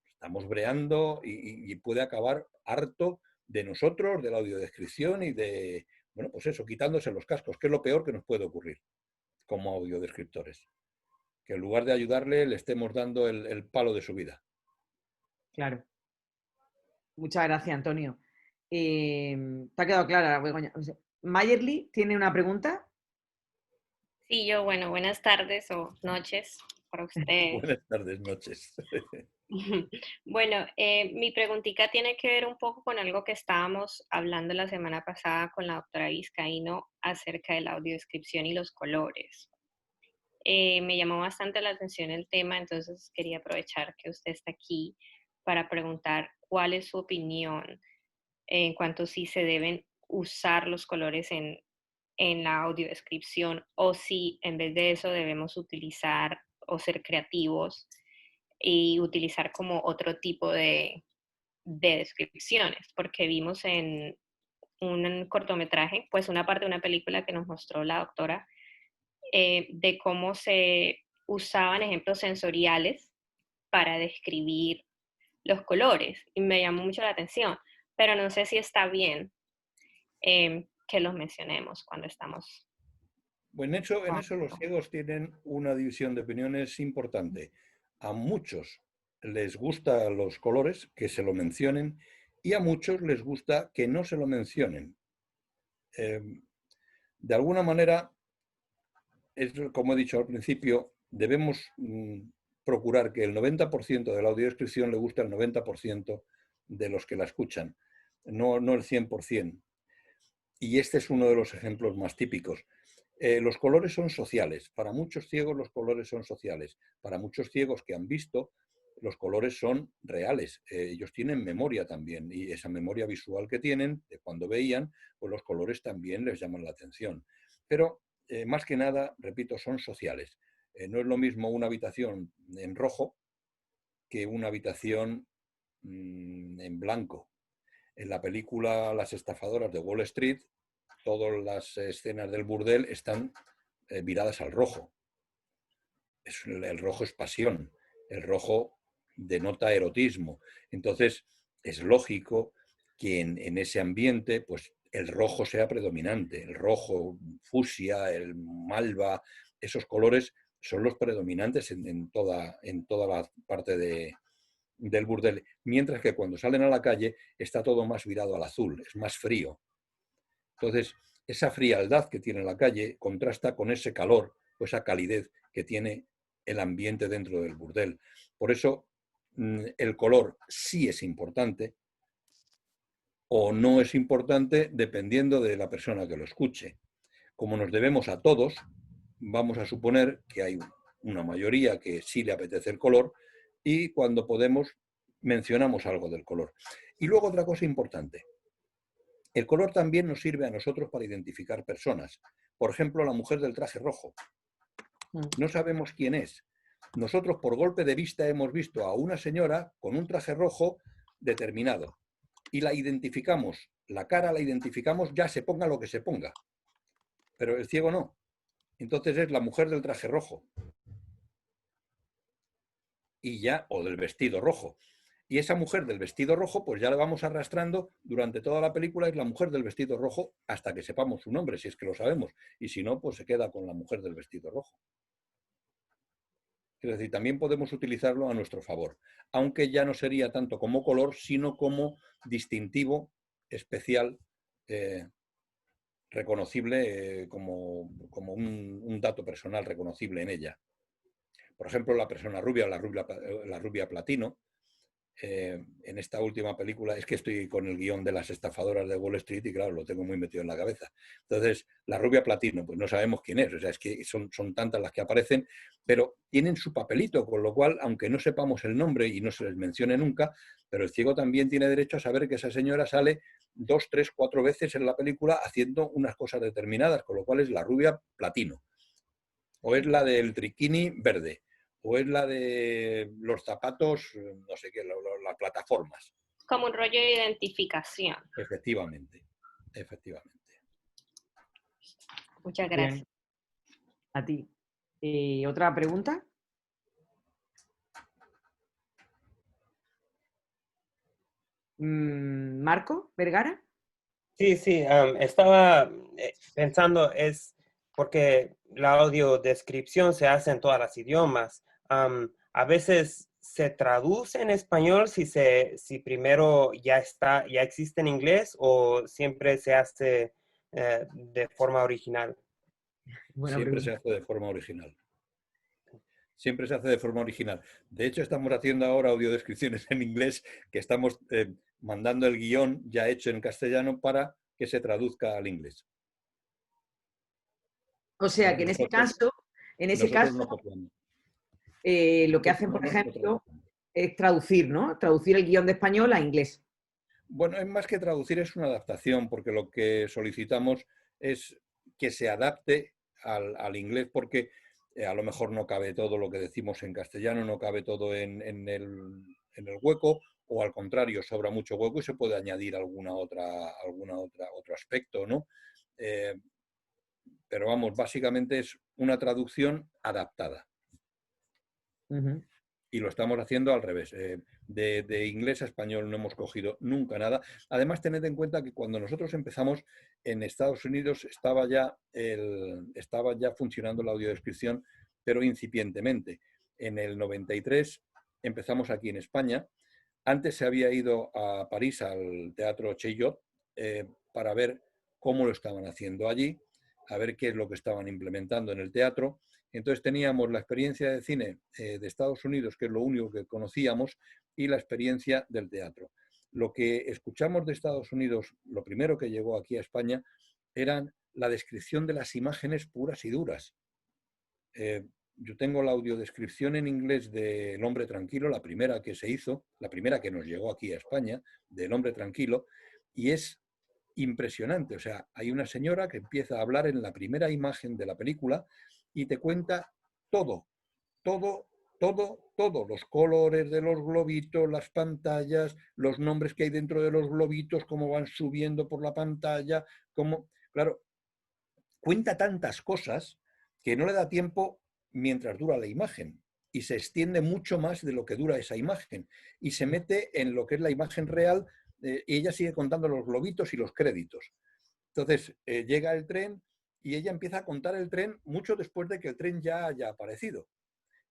estamos breando y puede acabar harto de nosotros, de la audiodescripción y de, bueno, pues eso, quitándose los cascos, que es lo peor que nos puede ocurrir como audiodescriptores. Que en lugar de ayudarle, le estemos dando el palo de su vida. Claro. Muchas gracias, Antonio. ¿Te ha quedado clara, Begoña? Mayerly tiene una pregunta. Sí, yo, bueno, buenas tardes o noches para ustedes. Buenas tardes, noches. Bueno, mi preguntita tiene que ver un poco con algo que estábamos hablando la semana pasada con la doctora Vizcaíno acerca de la audiodescripción y los colores. Me llamó bastante la atención el tema, entonces quería aprovechar que usted está aquí para preguntar cuál es su opinión en cuanto a si se deben usar los colores en la audiodescripción o si en vez de eso debemos utilizar o ser creativos y utilizar como otro tipo de descripciones, porque vimos en un cortometraje, pues una parte de una película que nos mostró la doctora, de cómo se usaban ejemplos sensoriales para describir los colores, y me llamó mucho la atención, pero no sé si está bien que los mencionemos cuando estamos. Bueno, en eso los ciegos tienen una división de opiniones importante. A muchos les gustan los colores, que se lo mencionen, y a muchos les gusta que no se lo mencionen. De alguna manera, es como he dicho al principio, debemos procurar que el 90% de la audiodescripción le guste al 90% de los que la escuchan, no el 100%. Y este es uno de los ejemplos más típicos. Los colores son sociales. Para muchos ciegos los colores son sociales. Para muchos ciegos que han visto, los colores son reales. Ellos tienen memoria también, y esa memoria visual que tienen de cuando veían, pues los colores también les llaman la atención. Pero más que nada, repito, son sociales. No es lo mismo una habitación en rojo que una habitación en blanco. En la película Las estafadoras de Wall Street, todas las escenas del burdel están viradas al rojo. El rojo es pasión, el rojo denota erotismo. Entonces, es lógico que en ese ambiente, pues el rojo sea predominante. El rojo, fucsia, el malva, esos colores son los predominantes en toda la parte del burdel. Mientras que cuando salen a la calle está todo más virado al azul, es más frío. Entonces, esa frialdad que tiene la calle contrasta con ese calor o esa calidez que tiene el ambiente dentro del burdel. Por eso, el color sí es importante o no es importante dependiendo de la persona que lo escuche. Como nos debemos a todos, vamos a suponer que hay una mayoría que sí le apetece el color y cuando podemos mencionamos algo del color. Y luego otra cosa importante. El color también nos sirve a nosotros para identificar personas. Por ejemplo, la mujer del traje rojo. No sabemos quién es. Nosotros por golpe de vista hemos visto a una señora con un traje rojo determinado y la identificamos. La cara la identificamos ya se ponga lo que se ponga. Pero el ciego no. Entonces es la mujer del traje rojo. Y ya, o del vestido rojo. Y esa mujer del vestido rojo, pues ya la vamos arrastrando durante toda la película, es la mujer del vestido rojo hasta que sepamos su nombre, si es que lo sabemos. Y si no, pues se queda con la mujer del vestido rojo. Es decir, también podemos utilizarlo a nuestro favor, aunque ya no sería tanto como color, sino como distintivo, especial, reconocible, como un dato personal reconocible en ella. Por ejemplo, la persona rubia, la rubia platino, en esta última película, es que estoy con el guión de las estafadoras de Wall Street y claro, lo tengo muy metido en la cabeza. Entonces, la rubia platino, pues no sabemos quién es, o sea, es que son tantas las que aparecen, pero tienen su papelito, con lo cual, aunque no sepamos el nombre y no se les mencione nunca, pero el ciego también tiene derecho a saber que esa señora sale 2, 3, 4 veces en la película haciendo unas cosas determinadas, con lo cual es la rubia platino, o es la del triquini verde, o es la de los zapatos, no sé qué, las plataformas. Como un rollo de identificación. Efectivamente, efectivamente. Muchas gracias. Bien. A ti. ¿Otra pregunta? ¿Marco Vergara? Sí, estaba pensando, es porque la audiodescripción se hace en todos los idiomas. A veces se traduce en español si primero ya existe en inglés o siempre se hace de forma original. Buena Siempre pregunta. se hace de forma original. Siempre se hace de forma original. De hecho, estamos haciendo ahora audiodescripciones en inglés, que estamos mandando el guión ya hecho en castellano para que se traduzca al inglés. O sea que en ese caso, no copiamos. lo que hacen, por ejemplo, es traducir, ¿no? Traducir el guión de español a inglés. Bueno, es más que traducir, es una adaptación, porque lo que solicitamos es que se adapte al inglés, porque a lo mejor no cabe todo lo que decimos en castellano, no cabe todo en el hueco, o al contrario, sobra mucho hueco y se puede añadir otro aspecto, ¿no? Pero vamos, básicamente es una traducción adaptada. Uh-huh. Y lo estamos haciendo al revés. De inglés a español no hemos cogido nunca nada. Además, tened en cuenta que cuando nosotros empezamos en Estados Unidos estaba ya funcionando la audiodescripción, pero incipientemente. En el 93 empezamos aquí en España. Antes se había ido a París al Teatro Chaillot para ver cómo lo estaban haciendo allí, a ver qué es lo que estaban implementando en el teatro. Entonces teníamos la experiencia de cine de Estados Unidos, que es lo único que conocíamos, y la experiencia del teatro. Lo que escuchamos de Estados Unidos, lo primero que llegó aquí a España, eran la descripción de las imágenes puras y duras. Yo tengo la audiodescripción en inglés de El hombre tranquilo, la primera que se hizo, la primera que nos llegó aquí a España, del hombre tranquilo, y es impresionante. O sea, hay una señora que empieza a hablar en la primera imagen de la película y te cuenta todo, los colores de los globitos, las pantallas, los nombres que hay dentro de los globitos, cómo van subiendo por la pantalla, claro, cuenta tantas cosas que no le da tiempo mientras dura la imagen y se extiende mucho más de lo que dura esa imagen y se mete en lo que es la imagen real y ella sigue contando los globitos y los créditos. Entonces llega el tren y ella empieza a contar el tren mucho después de que el tren ya haya aparecido.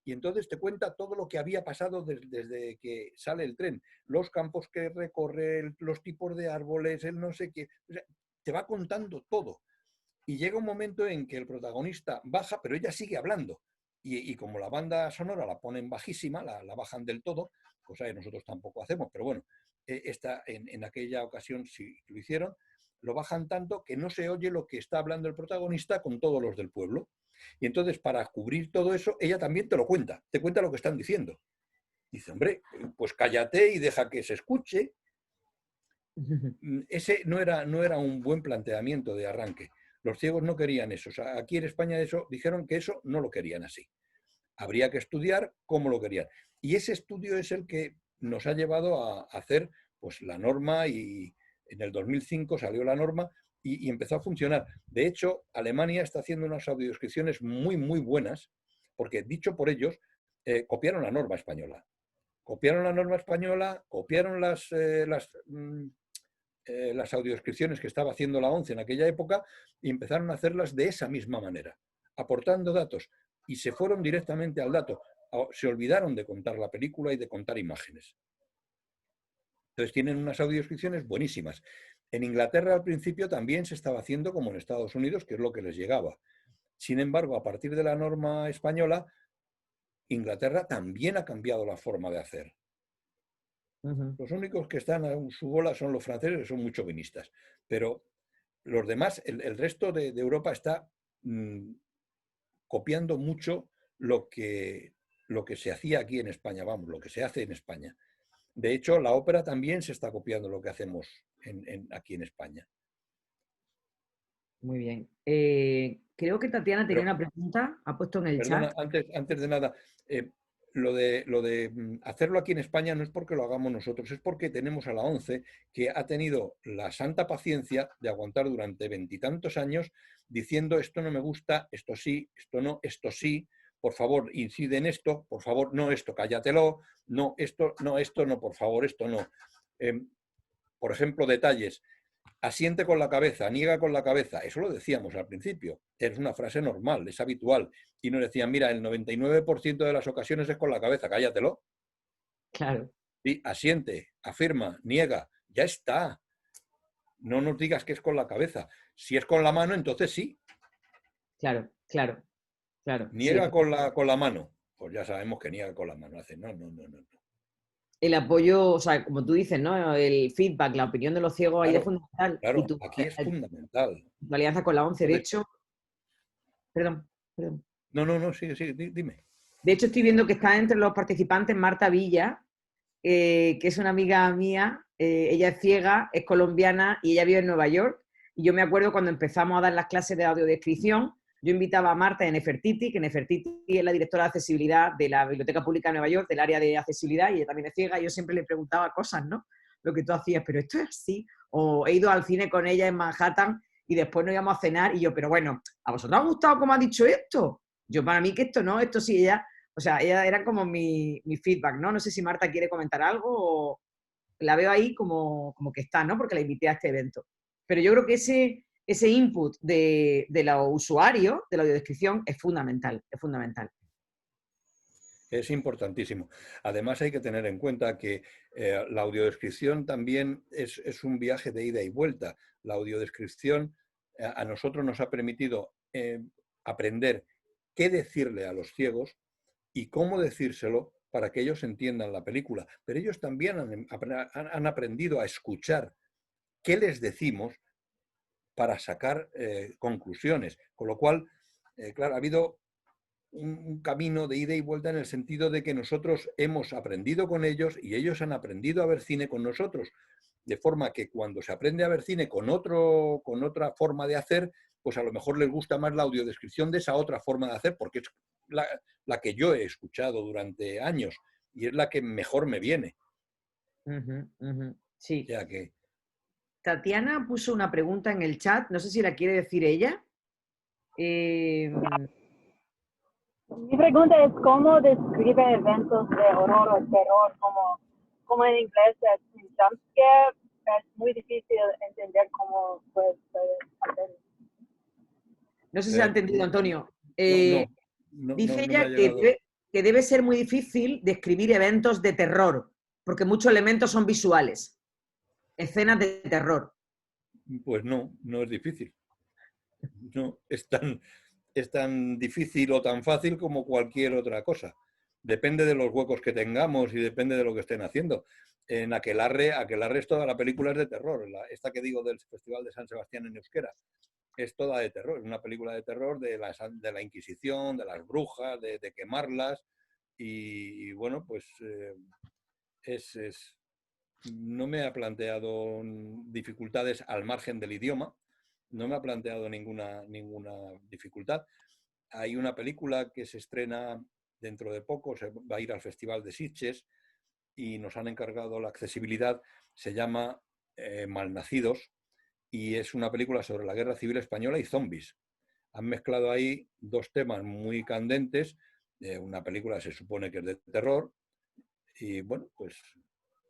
Y entonces te cuenta todo lo que había pasado desde que sale el tren, los campos que recorre, los tipos de árboles, el no sé qué. O sea, te va contando todo. Y llega un momento en que el protagonista baja, pero ella sigue hablando. Y como la banda sonora la ponen bajísima, la bajan del todo, cosa que nosotros tampoco hacemos, pero bueno, en aquella ocasión sí lo hicieron, lo bajan tanto que no se oye lo que está hablando el protagonista con todos los del pueblo. Y entonces, para cubrir todo eso, ella también te lo cuenta, te cuenta lo que están diciendo. Dice, hombre, pues cállate y deja que se escuche. Ese no era un buen planteamiento de arranque. Los ciegos no querían eso. O sea, aquí en España dijeron que eso no lo querían así. Habría que estudiar cómo lo querían. Y ese estudio es el que nos ha llevado a hacer pues, la norma, y en el 2005 salió la norma y empezó a funcionar. De hecho, Alemania está haciendo unas audiodescripciones muy, muy buenas, porque dicho por ellos, copiaron la norma española. Copiaron la norma española, copiaron las audiodescripciones que estaba haciendo la ONCE en aquella época y empezaron a hacerlas de esa misma manera, aportando datos, y se fueron directamente al dato. Se olvidaron de contar la película y de contar imágenes. Entonces tienen unas audiodescripciones buenísimas. En Inglaterra al principio también se estaba haciendo como en Estados Unidos, que es lo que les llegaba. Sin embargo, a partir de la norma española, Inglaterra también ha cambiado la forma de hacer. Los únicos que están a su bola son los franceses, que son muy chauvinistas. Pero los demás, el resto de Europa está copiando mucho lo que se hacía aquí en España, vamos, lo que se hace en España. De hecho, la ópera también se está copiando lo que hacemos aquí en España. Muy bien. Creo que Tatiana tenía una pregunta, ha puesto en el chat. Antes de nada, lo de hacerlo aquí en España no es porque lo hagamos nosotros, es porque tenemos a la ONCE, que ha tenido la santa paciencia de aguantar durante 20 y tantos años diciendo esto no me gusta, esto sí, esto no, esto sí, por favor incide en esto, por favor no, esto cállatelo, no, esto no, por favor, esto no. Por ejemplo, detalles. Asiente con la cabeza, niega con la cabeza. Eso lo decíamos al principio. Es una frase normal, es habitual. Y nos decían, mira, el 99% de las ocasiones es con la cabeza, cállatelo. Claro. Sí, asiente, afirma, niega. Ya está. No nos digas que es con la cabeza. Si es con la mano, entonces sí. Claro. Niega Sí. con la mano. Pues ya sabemos que niega con la mano. Hace, no. El apoyo, o sea, como tú dices, ¿no? El feedback, la opinión de los ciegos ahí es fundamental. Claro, y aquí es fundamental. Tu alianza con la ONCE, de hecho... Perdón. No, sigue, dime. De hecho, estoy viendo que está entre los participantes Marta Villa, que es una amiga mía. Ella es ciega, es colombiana y ella vive en Nueva York. Y yo me acuerdo cuando empezamos a dar las clases de audiodescripción, yo invitaba a Marta en Nefertiti, que Nefertiti es la directora de accesibilidad de la Biblioteca Pública de Nueva York, del área de accesibilidad, y ella también es ciega, y yo siempre le preguntaba cosas, ¿no? Lo que tú hacías, pero esto es así. O he ido al cine con ella en Manhattan y después nos íbamos a cenar y yo, pero bueno, ¿a vosotros os ha gustado cómo ha dicho esto? Yo, para mí que esto no, esto sí, ella, o sea, ella era como mi feedback, ¿no? No sé si Marta quiere comentar algo o la veo ahí como que está, ¿no? Porque la invité a este evento. Pero yo creo que ese input de los usuarios de la audiodescripción es fundamental, es fundamental. Es importantísimo. Además hay que tener en cuenta que la audiodescripción también es un viaje de ida y vuelta. La audiodescripción a nosotros nos ha permitido aprender qué decirle a los ciegos y cómo decírselo para que ellos entiendan la película. Pero ellos también han aprendido a escuchar qué les decimos para sacar conclusiones. Con lo cual, claro, ha habido un camino de ida y vuelta en el sentido de que nosotros hemos aprendido con ellos y ellos han aprendido a ver cine con nosotros. De forma que cuando se aprende a ver cine con otra forma de hacer, pues a lo mejor les gusta más la audiodescripción de esa otra forma de hacer, porque es la que yo he escuchado durante años y es la que mejor me viene. Sí. O sea que... Tatiana puso una pregunta en el chat, no sé si la quiere decir ella. Mi pregunta es cómo describe eventos de horror o terror, como en inglés es un jump scare. Es muy difícil entender cómo puede hacerlo. No sé si se ha entendido, Antonio. No, dice no ella que debe ser muy difícil describir eventos de terror, porque muchos elementos son visuales. Escenas de terror. Pues no es difícil. No, es tan difícil o tan fácil como cualquier otra cosa. Depende de los huecos que tengamos y depende de lo que estén haciendo. En Aquelarre es toda la película es de terror. Esta que digo del Festival de San Sebastián en euskera es toda de terror. Es una película de terror de la Inquisición, de las brujas, de quemarlas. Y bueno, pues no me ha planteado dificultades al margen del idioma. No me ha planteado ninguna dificultad. Hay una película que se estrena dentro de poco, se va a ir al Festival de Sitges y nos han encargado la accesibilidad. Se llama Malnacidos y es una película sobre la Guerra Civil Española y zombies. Han mezclado ahí dos temas muy candentes. Una película se supone que es de terror Y bueno, pues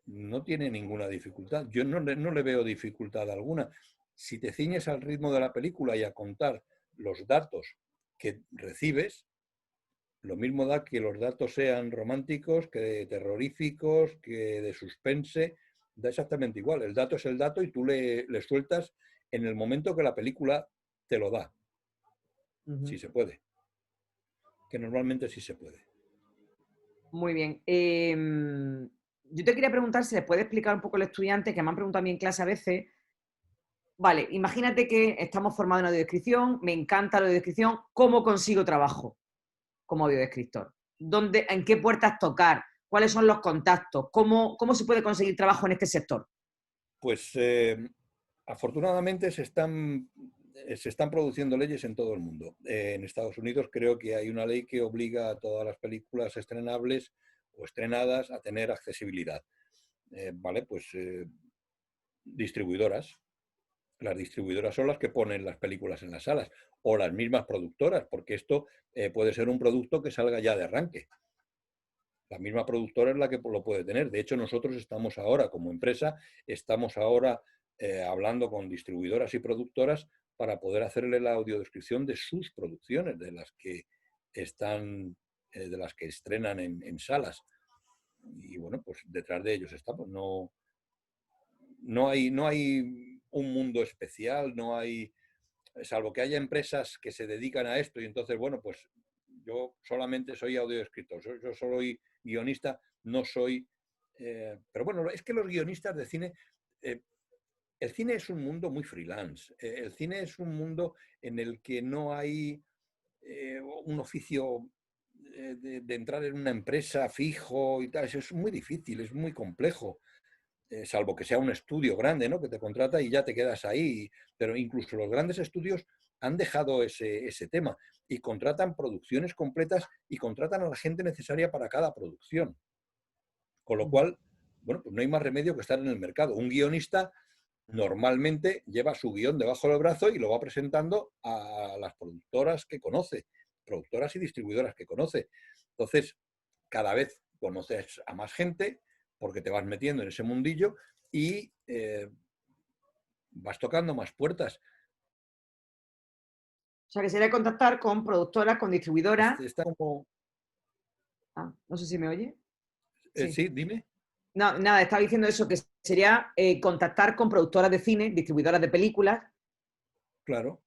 no tiene ninguna dificultad. Yo no le veo dificultad alguna. Si te ciñes al ritmo de la película y a contar los datos que recibes, lo mismo da que los datos sean románticos, que terroríficos, que de suspense, da exactamente igual. El dato es el dato y tú le sueltas en el momento que la película te lo da. Si se puede. Que normalmente sí se puede. Muy bien. Yo te quería preguntar si le puede explicar un poco al estudiante, que me han preguntado a mí en clase a veces. Vale, imagínate que estamos formados en audiodescripción, me encanta la audiodescripción, ¿cómo consigo trabajo como audiodescriptor? ¿En qué puertas tocar? ¿Cuáles son los contactos? ¿Cómo se puede conseguir trabajo en este sector? Pues afortunadamente se están produciendo leyes en todo el mundo. En Estados Unidos creo que hay una ley que obliga a todas las películas estrenables o estrenadas a tener accesibilidad. Vale, pues distribuidoras. Las distribuidoras son las que ponen las películas en las salas, o las mismas productoras, porque esto puede ser un producto que salga ya de arranque. La misma productora es la que lo puede tener. De hecho, nosotros estamos ahora, como empresa, hablando con distribuidoras y productoras para poder hacerle la audiodescripción de sus producciones, de las que estrenan en salas. Y bueno, pues detrás de ellos estamos. No hay un mundo especial, no hay, salvo que haya empresas que se dedican a esto y entonces, bueno, pues yo solamente soy audioescritor, yo soy guionista, no soy... pero bueno, es que los guionistas de cine... el cine es un mundo muy freelance. El cine es un mundo en el que no hay un oficio de entrar en una empresa fijo y tal. Eso es muy difícil, es muy complejo. Salvo que sea un estudio grande, ¿no? Que te contrata y ya te quedas ahí. Pero incluso los grandes estudios han dejado ese tema y contratan producciones completas y contratan a la gente necesaria para cada producción. Con lo cual, bueno, pues no hay más remedio que estar en el mercado. Un guionista normalmente lleva su guión debajo del brazo y lo va presentando a las productoras que conoce, productoras y distribuidoras que conoce. Entonces, cada vez conoces a más gente porque te vas metiendo en ese mundillo y vas tocando más puertas. O sea, que sería contactar con productoras, con distribuidoras. Está como... no sé si me oye. Sí, dime. No, nada, estaba diciendo eso, que sería contactar con productoras de cine, distribuidoras de películas. Claro,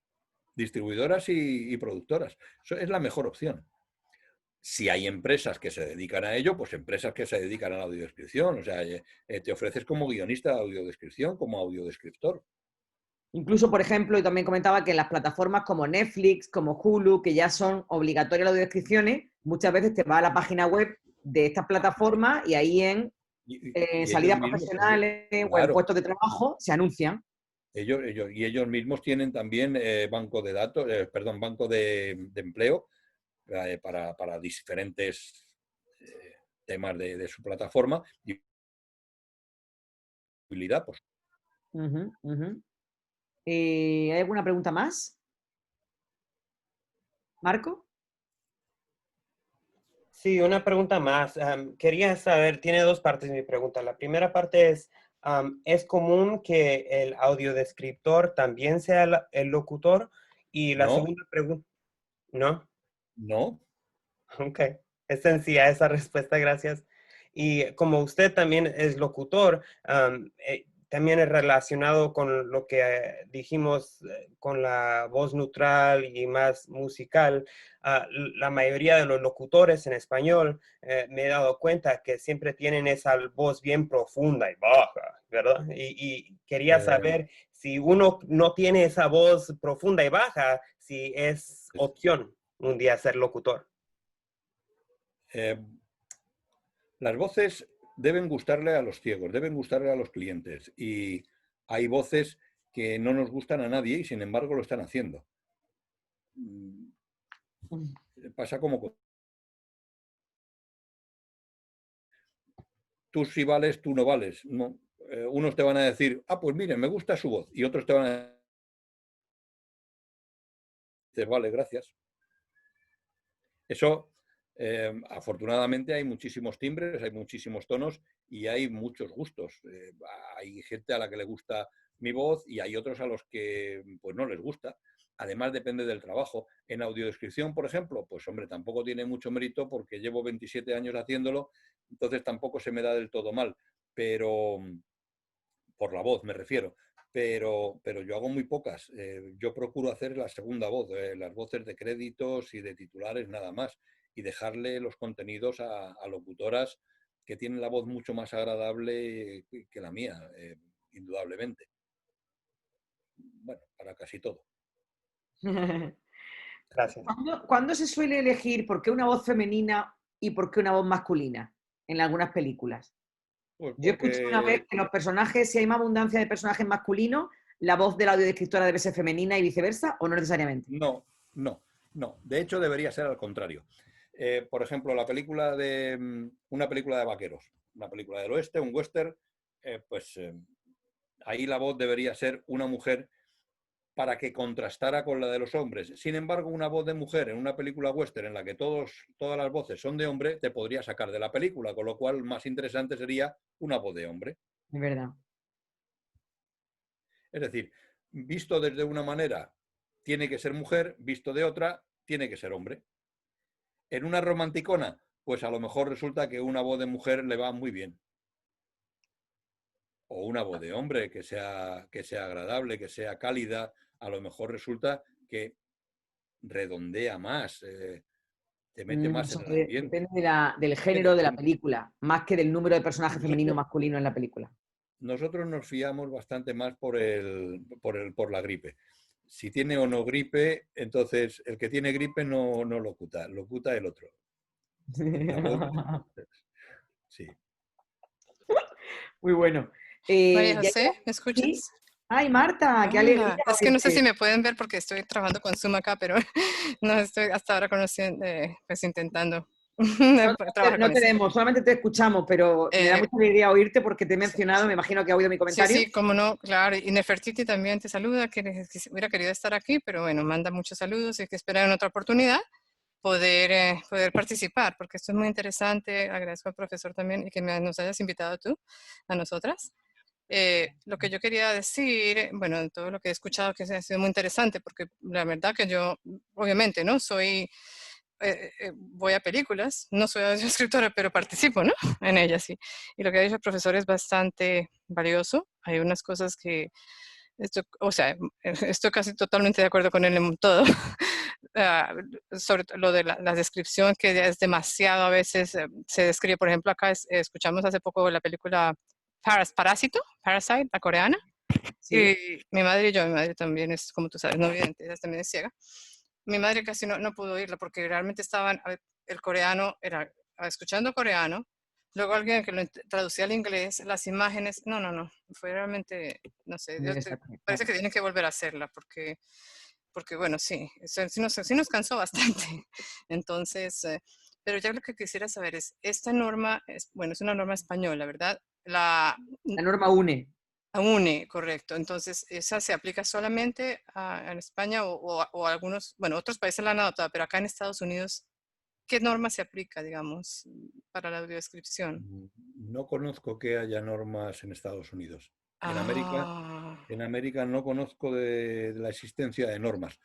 distribuidoras y productoras. Eso es la mejor opción. Si hay empresas que se dedican a ello, pues empresas que se dedican a la audiodescripción. O sea, te ofreces como guionista de audiodescripción, como audiodescriptor. Incluso, por ejemplo, y también comentaba que las plataformas como Netflix, como Hulu, que ya son obligatorias las audiodescripciones, muchas veces te vas a la página web de estas plataformas y ahí en salidas profesionales o en puestos de trabajo se anuncian. Ellos mismos tienen también banco de datos, banco de empleo para diferentes temas de su plataforma y habilidad. Pues. ¿Hay alguna pregunta más? ¿Marco? Sí, una pregunta más. Quería saber, tiene dos partes mi pregunta. La primera parte ¿es común que el audiodescriptor también sea el locutor? Y la segunda pregunta, ¿no? No. Ok, es sencilla esa respuesta, gracias. Y como usted también es locutor, también es relacionado con lo que dijimos con la voz neutral y más musical. La mayoría de los locutores en español me he dado cuenta que siempre tienen esa voz bien profunda y baja, ¿verdad? Y quería saber si uno no tiene esa voz profunda y baja, si es opción un día ser locutor. Las voces deben gustarle a los ciegos, deben gustarle a los clientes. Y hay voces que no nos gustan a nadie y sin embargo lo están haciendo. Pasa como... Tú sí vales, tú no vales. No. Unos te van a decir, pues miren, me gusta su voz. Y otros te van a decir, vale, gracias. Eso Afortunadamente hay muchísimos timbres, hay muchísimos tonos y hay muchos gustos. Hay gente a la que le gusta mi voz y hay otros a los que pues no les gusta. Además depende del trabajo. En audiodescripción, por ejemplo, pues hombre, tampoco tiene mucho mérito porque llevo 27 años haciéndolo, entonces tampoco se me da del todo mal, pero por la voz me refiero. Pero yo hago muy pocas. Yo procuro hacer la segunda voz, las voces de créditos y de titulares nada más, y dejarle los contenidos a locutoras que tienen la voz mucho más agradable que la mía, indudablemente. Bueno, para casi todo. Gracias. ¿Cuándo se suele elegir por qué una voz femenina y por qué una voz masculina en algunas películas? Pues Yo escuché una vez que los personajes, si hay más abundancia de personajes masculinos, la voz de la audiodescriptora debe ser femenina y viceversa, o no necesariamente. No, no, no. De hecho, debería ser al contrario. Por ejemplo, una película de vaqueros, una película del oeste, un western, ahí la voz debería ser una mujer para que contrastara con la de los hombres. Sin embargo, una voz de mujer en una película western en la que todas las voces son de hombre, te podría sacar de la película, con lo cual más interesante sería una voz de hombre. Es verdad. Es decir, visto desde una manera, tiene que ser mujer, visto de otra, tiene que ser hombre. En una romanticona, pues a lo mejor resulta que una voz de mujer le va muy bien. O una voz de hombre que sea agradable, que sea cálida, a lo mejor resulta que redondea más, te mete más en el ambiente. Depende del Es género de la decir, película, más que del número de personajes femenino o masculino en la película. nosotros nos fiamos bastante más por la gripe. Si tiene o no gripe, entonces el que tiene gripe no locuta el otro. La voz, sí. Muy bueno. María José, ¿me escuchas? ¿Sí? Ay, Marta, qué alegría. Hola. Es que no sé si me pueden ver porque estoy trabajando con Zoom acá, pero no estoy hasta ahora conociendo, pues intentando trabajar No con te eso. vemos, solamente te escuchamos, pero me da mucha alegría oírte porque te he mencionado, me imagino que ha oído mi comentario. Sí, cómo no, claro. Y Nefertiti también te saluda, que hubiera querido estar aquí, pero bueno, manda muchos saludos y que espera en otra oportunidad poder participar, porque esto es muy interesante. Agradezco al profesor también y que nos hayas invitado tú, a nosotras. Lo que yo quería decir, bueno, todo lo que he escuchado que ha sido muy interesante, porque la verdad que yo, obviamente, ¿no? Voy a películas, no soy escritora, pero participo, ¿no? En ellas, sí. Y lo que ha dicho el profesor es bastante valioso. Hay unas cosas que, estoy casi totalmente de acuerdo con él en todo. Sobre lo de la descripción, que ya es demasiado, a veces se describe, por ejemplo, acá escuchamos hace poco la película Parásite, la coreana. Sí. Y mi madre también es, como tú sabes, no vidente, ella también es ciega. Mi madre casi no pudo oírla porque realmente el coreano, era escuchando coreano, luego alguien que lo traducía al inglés, las imágenes, no, fue realmente, no sé, parece que tienen que volver a hacerla porque bueno, sí nos cansó bastante. Entonces, pero ya lo que quisiera saber es, esta norma, es una norma española, ¿verdad? La norma UNE. UNE, correcto. Entonces, ¿esa se aplica solamente en España o algunos, otros países la han adoptado, pero acá en Estados Unidos, ¿qué norma se aplica, digamos, para la audiodescripción? No conozco que haya normas en Estados Unidos. En América no conozco de la existencia de normas.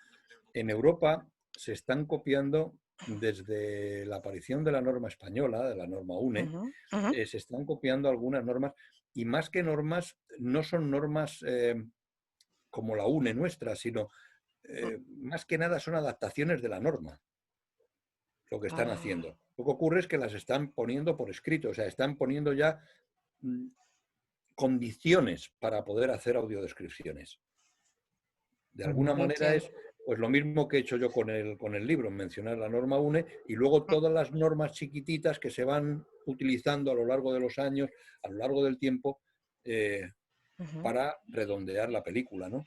En Europa se están copiando desde la aparición de la norma española, de la norma UNE, se están copiando algunas normas y más que normas, no son normas como la UNE nuestra, sino más que nada son adaptaciones de la norma, lo que están haciendo. Lo que ocurre es que las están poniendo por escrito, o sea, están poniendo ya condiciones para poder hacer audiodescripciones. De alguna manera es pues lo mismo que he hecho yo con el libro, mencionar la norma UNE y luego todas las normas chiquititas que se van utilizando a lo largo de los años, a lo largo del tiempo, para redondear la película, ¿no?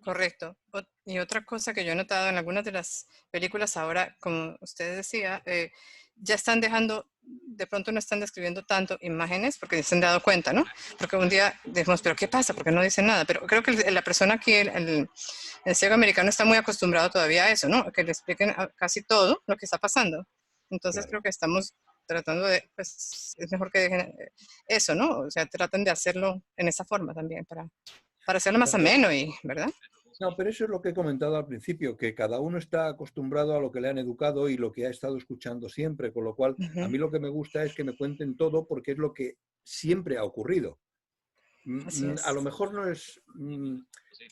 Correcto. Y otra cosa que yo he notado en algunas de las películas ahora, como usted decía, ya están dejando de pronto no están describiendo tanto imágenes porque se han dado cuenta, ¿no? Porque un día decimos, ¿pero qué pasa? Porque no dicen nada. Pero creo que la persona aquí, el ciego americano está muy acostumbrado todavía a eso, ¿no? Que le expliquen casi todo lo que está pasando. Entonces creo que estamos tratando de, pues, es mejor que dejen eso, ¿no? O sea, traten de hacerlo en esa forma también para hacerlo más ameno, ¿verdad? No, pero eso es lo que he comentado al principio, que cada uno está acostumbrado a lo que le han educado y lo que ha estado escuchando siempre, con lo cual a mí lo que me gusta es que me cuenten todo porque es lo que siempre ha ocurrido. A lo mejor no es,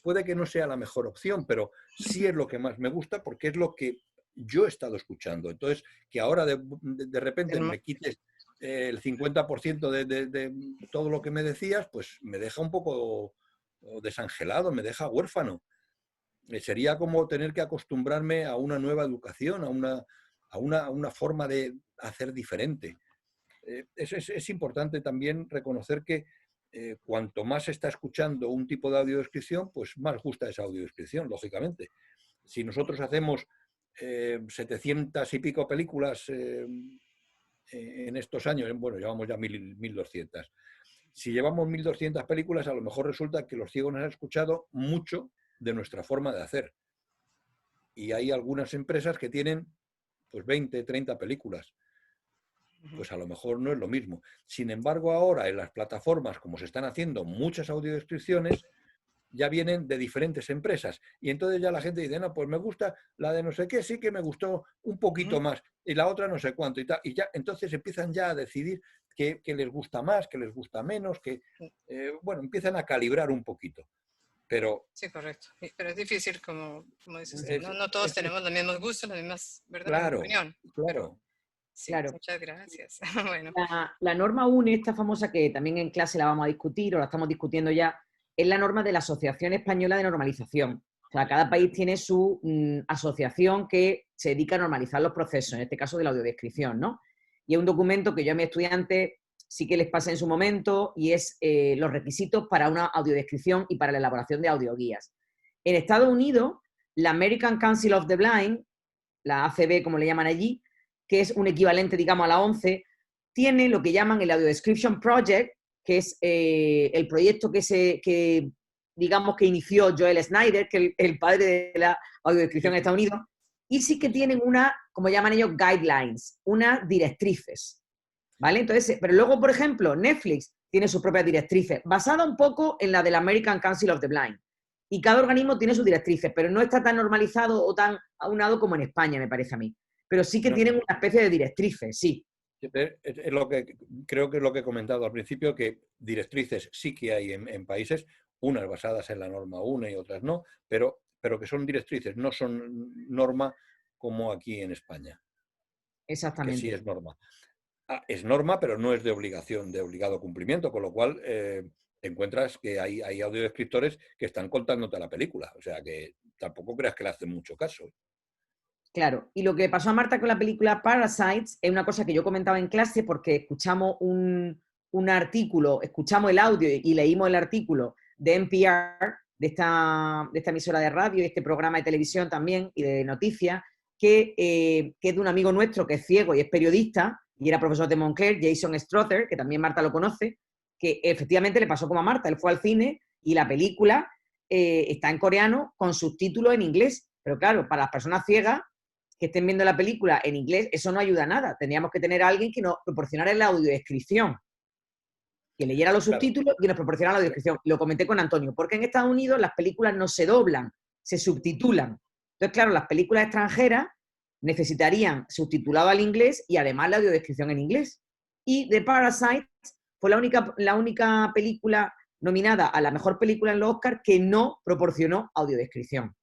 puede que no sea la mejor opción, pero sí es lo que más me gusta porque es lo que yo he estado escuchando. Entonces, que ahora de repente me quites el 50% de todo lo que me decías, pues me deja un poco desangelado, me deja huérfano. Sería como tener que acostumbrarme a una nueva educación, a una forma de hacer diferente. Es importante también reconocer que cuanto más se está escuchando un tipo de audiodescripción, pues más gusta esa audiodescripción, lógicamente. Si nosotros hacemos 700 y pico películas en estos años, bueno, llevamos ya 1200. Si llevamos 1200 películas, a lo mejor resulta que los ciegos nos han escuchado mucho de nuestra forma de hacer. Y hay algunas empresas que tienen pues 20, 30 películas. Pues a lo mejor no es lo mismo. Sin embargo, ahora en las plataformas, como se están haciendo muchas audiodescripciones, ya vienen de diferentes empresas. Y entonces ya la gente dice, no, pues me gusta la de no sé qué, sí que me gustó un poquito más, y la otra no sé cuánto, y tal. Y ya, entonces empiezan ya a decidir qué les gusta más, qué les gusta menos, bueno, empiezan a calibrar un poquito. Pero, sí, correcto. Pero es difícil, como dices, no todos tenemos los mismos gustos, las mismas, ¿verdad? La misma opinión. Claro. Sí, claro. Muchas gracias. Bueno. La norma UNE, esta famosa que también en clase la vamos a discutir o la estamos discutiendo ya, es la norma de la Asociación Española de Normalización. O sea, cada país tiene su asociación que se dedica a normalizar los procesos, en este caso de la audiodescripción, ¿no? Y es un documento que yo a mis estudiantes sí que les pasé en su momento y es los requisitos para una audiodescripción y para la elaboración de audioguías. En Estados Unidos, la American Council of the Blind, la ACB como le llaman allí, que es un equivalente, digamos, a la ONCE, tiene lo que llaman el Audio Description Project, que es el proyecto que digamos, que inició Joel Snyder, que es el padre de la audiodescripción en Estados Unidos, y sí que tienen como llaman ellos, guidelines, unas directrices, ¿vale? Entonces, pero luego, por ejemplo, Netflix tiene sus propias directrices, basada un poco en la del American Council of the Blind. Y cada organismo tiene sus directrices, pero no está tan normalizado o tan aunado como en España, me parece a mí. Pero sí que tienen una especie de directrices, sí. Es lo que creo que es lo que he comentado al principio, que directrices sí que hay en países, unas basadas en la norma UNE y otras no, pero que son directrices, no son norma como aquí en España. Exactamente. Que sí es norma. Es norma, pero no es de obligación, de obligado cumplimiento, con lo cual encuentras que hay audiodescriptores que están contándote la película, o sea que tampoco creas que le hacen mucho caso. Claro, y lo que pasó a Marta con la película Parasites es una cosa que yo comentaba en clase porque escuchamos un artículo, escuchamos el audio y leímos el artículo de NPR, de esta emisora de radio y este programa de televisión también y de noticias, que es de un amigo nuestro que es ciego y es periodista y era profesor de Montclair, Jason Strother, que también Marta lo conoce, que efectivamente le pasó como a Marta, él fue al cine y la película está en coreano con subtítulos en inglés, pero claro, para las personas ciegas que estén viendo la película en inglés, eso no ayuda a nada. Tendríamos que tener a alguien que nos proporcionara la audiodescripción, que leyera los subtítulos y nos proporcionara la audiodescripción. Lo comenté con Antonio, porque en Estados Unidos las películas no se doblan, se subtitulan. Entonces, claro, las películas extranjeras necesitarían subtitulado al inglés y además la audiodescripción en inglés. Y The Parasite fue la única película nominada a la mejor película en los Oscars que no proporcionó audiodescripción.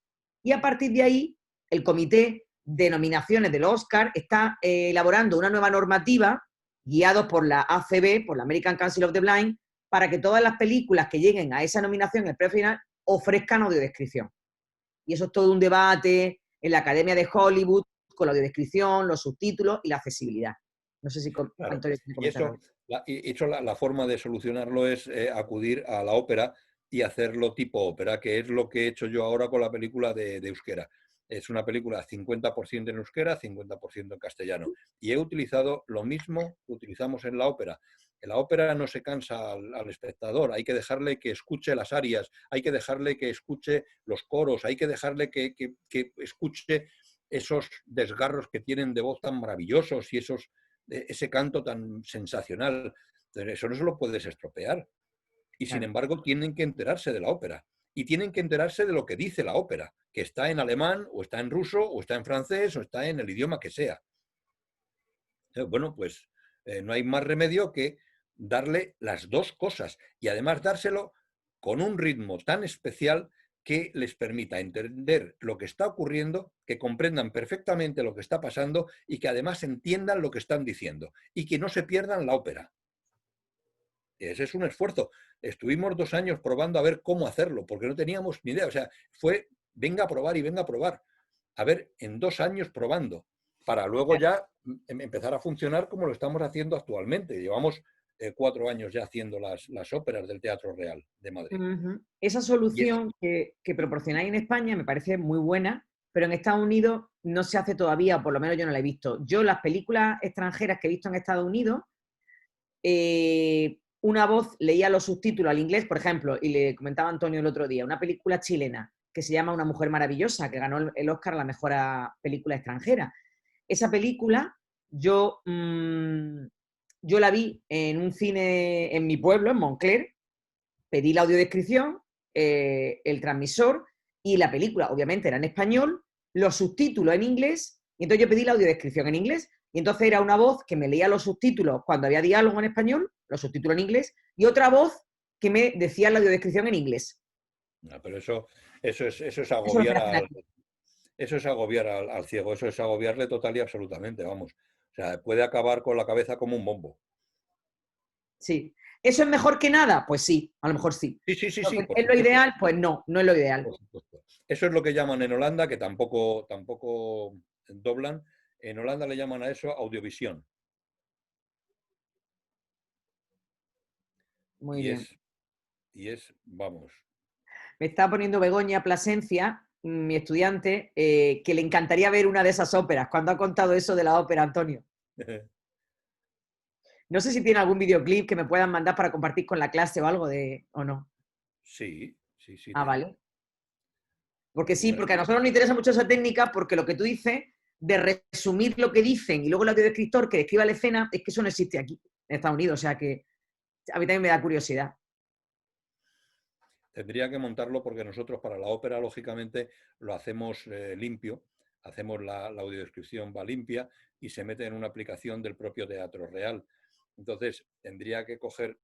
Y a partir de ahí, el comité de nominaciones del Oscar está elaborando una nueva normativa guiados por la ACB, por la American Council of the Blind, para que todas las películas que lleguen a esa nominación, el premio final, ofrezcan audiodescripción. Y eso es todo un debate en la Academia de Hollywood con la audiodescripción, los subtítulos y la accesibilidad. No sé si Antonio y eso la forma de solucionarlo es acudir a la ópera y hacerlo tipo ópera, que es lo que he hecho yo ahora con la película de euskera. Es una película 50% en euskera, 50% en castellano. Y he utilizado lo mismo que utilizamos en la ópera. En la ópera no se cansa al espectador, hay que dejarle que escuche las arias, hay que dejarle que escuche los coros, hay que dejarle que escuche esos desgarros que tienen de voz tan maravillosos y ese canto tan sensacional. Entonces, eso no se lo puedes estropear. Y sin embargo tienen que enterarse de la ópera. Y tienen que enterarse de lo que dice la ópera, que está en alemán, o está en ruso, o está en francés, o está en el idioma que sea. Bueno, pues no hay más remedio que darle las dos cosas y además dárselo con un ritmo tan especial que les permita entender lo que está ocurriendo, que comprendan perfectamente lo que está pasando y que además entiendan lo que están diciendo y que no se pierdan la ópera. Ese es un esfuerzo. Estuvimos 2 años probando a ver cómo hacerlo, porque no teníamos ni idea. O sea, fue venga a probar y venga a probar. A ver, en 2 años probando, para luego ya empezar a funcionar como lo estamos haciendo actualmente. Llevamos 4 años ya haciendo las óperas del Teatro Real de Madrid. Esa solución que proporcionáis en España me parece muy buena, pero en Estados Unidos no se hace todavía, o por lo menos yo no la he visto. Yo las películas extranjeras que he visto en Estados Unidos, una voz leía los subtítulos al inglés, por ejemplo, y le comentaba a Antonio el otro día, una película chilena que se llama Una mujer maravillosa, que ganó el Oscar a la mejor película extranjera. Esa película yo la vi en un cine en mi pueblo, en Moncler, pedí la audiodescripción, el transmisor, y la película obviamente era en español, los subtítulos en inglés, y entonces yo pedí la audiodescripción en inglés, y entonces era una voz que me leía los subtítulos cuando había diálogo en español, los subtítulos en inglés, y otra voz que me decía la audiodescripción en inglés. No, pero eso es agobiar eso es agobiar al ciego, eso es agobiarle total y absolutamente, vamos. O sea, puede acabar con la cabeza como un bombo. Sí. ¿Eso es mejor que nada? Pues sí, a lo mejor sí. Sí. ¿Es lo ideal? Pues no es lo ideal. Por supuesto. Eso es lo que llaman en Holanda, que tampoco doblan. En Holanda le llaman a eso audiovisión. Muy bien. Vamos. Me está poniendo Begoña Plasencia, mi estudiante, que le encantaría ver una de esas óperas. ¿Cuándo ha contado eso de la ópera, Antonio? No sé si tiene algún videoclip que me puedan mandar para compartir con la clase o algo o no. Sí. Vale. Porque sí, porque a nosotros nos interesa mucho esa técnica, porque lo que tú dices de resumir lo que dicen y luego el audiodescriptor que describa la escena, es que eso no existe aquí, en Estados Unidos. O sea que a mí también me da curiosidad. Tendría que montarlo porque nosotros para la ópera, lógicamente, lo hacemos limpio. Hacemos la audiodescripción, va limpia y se mete en una aplicación del propio Teatro Real. Entonces, tendría que coger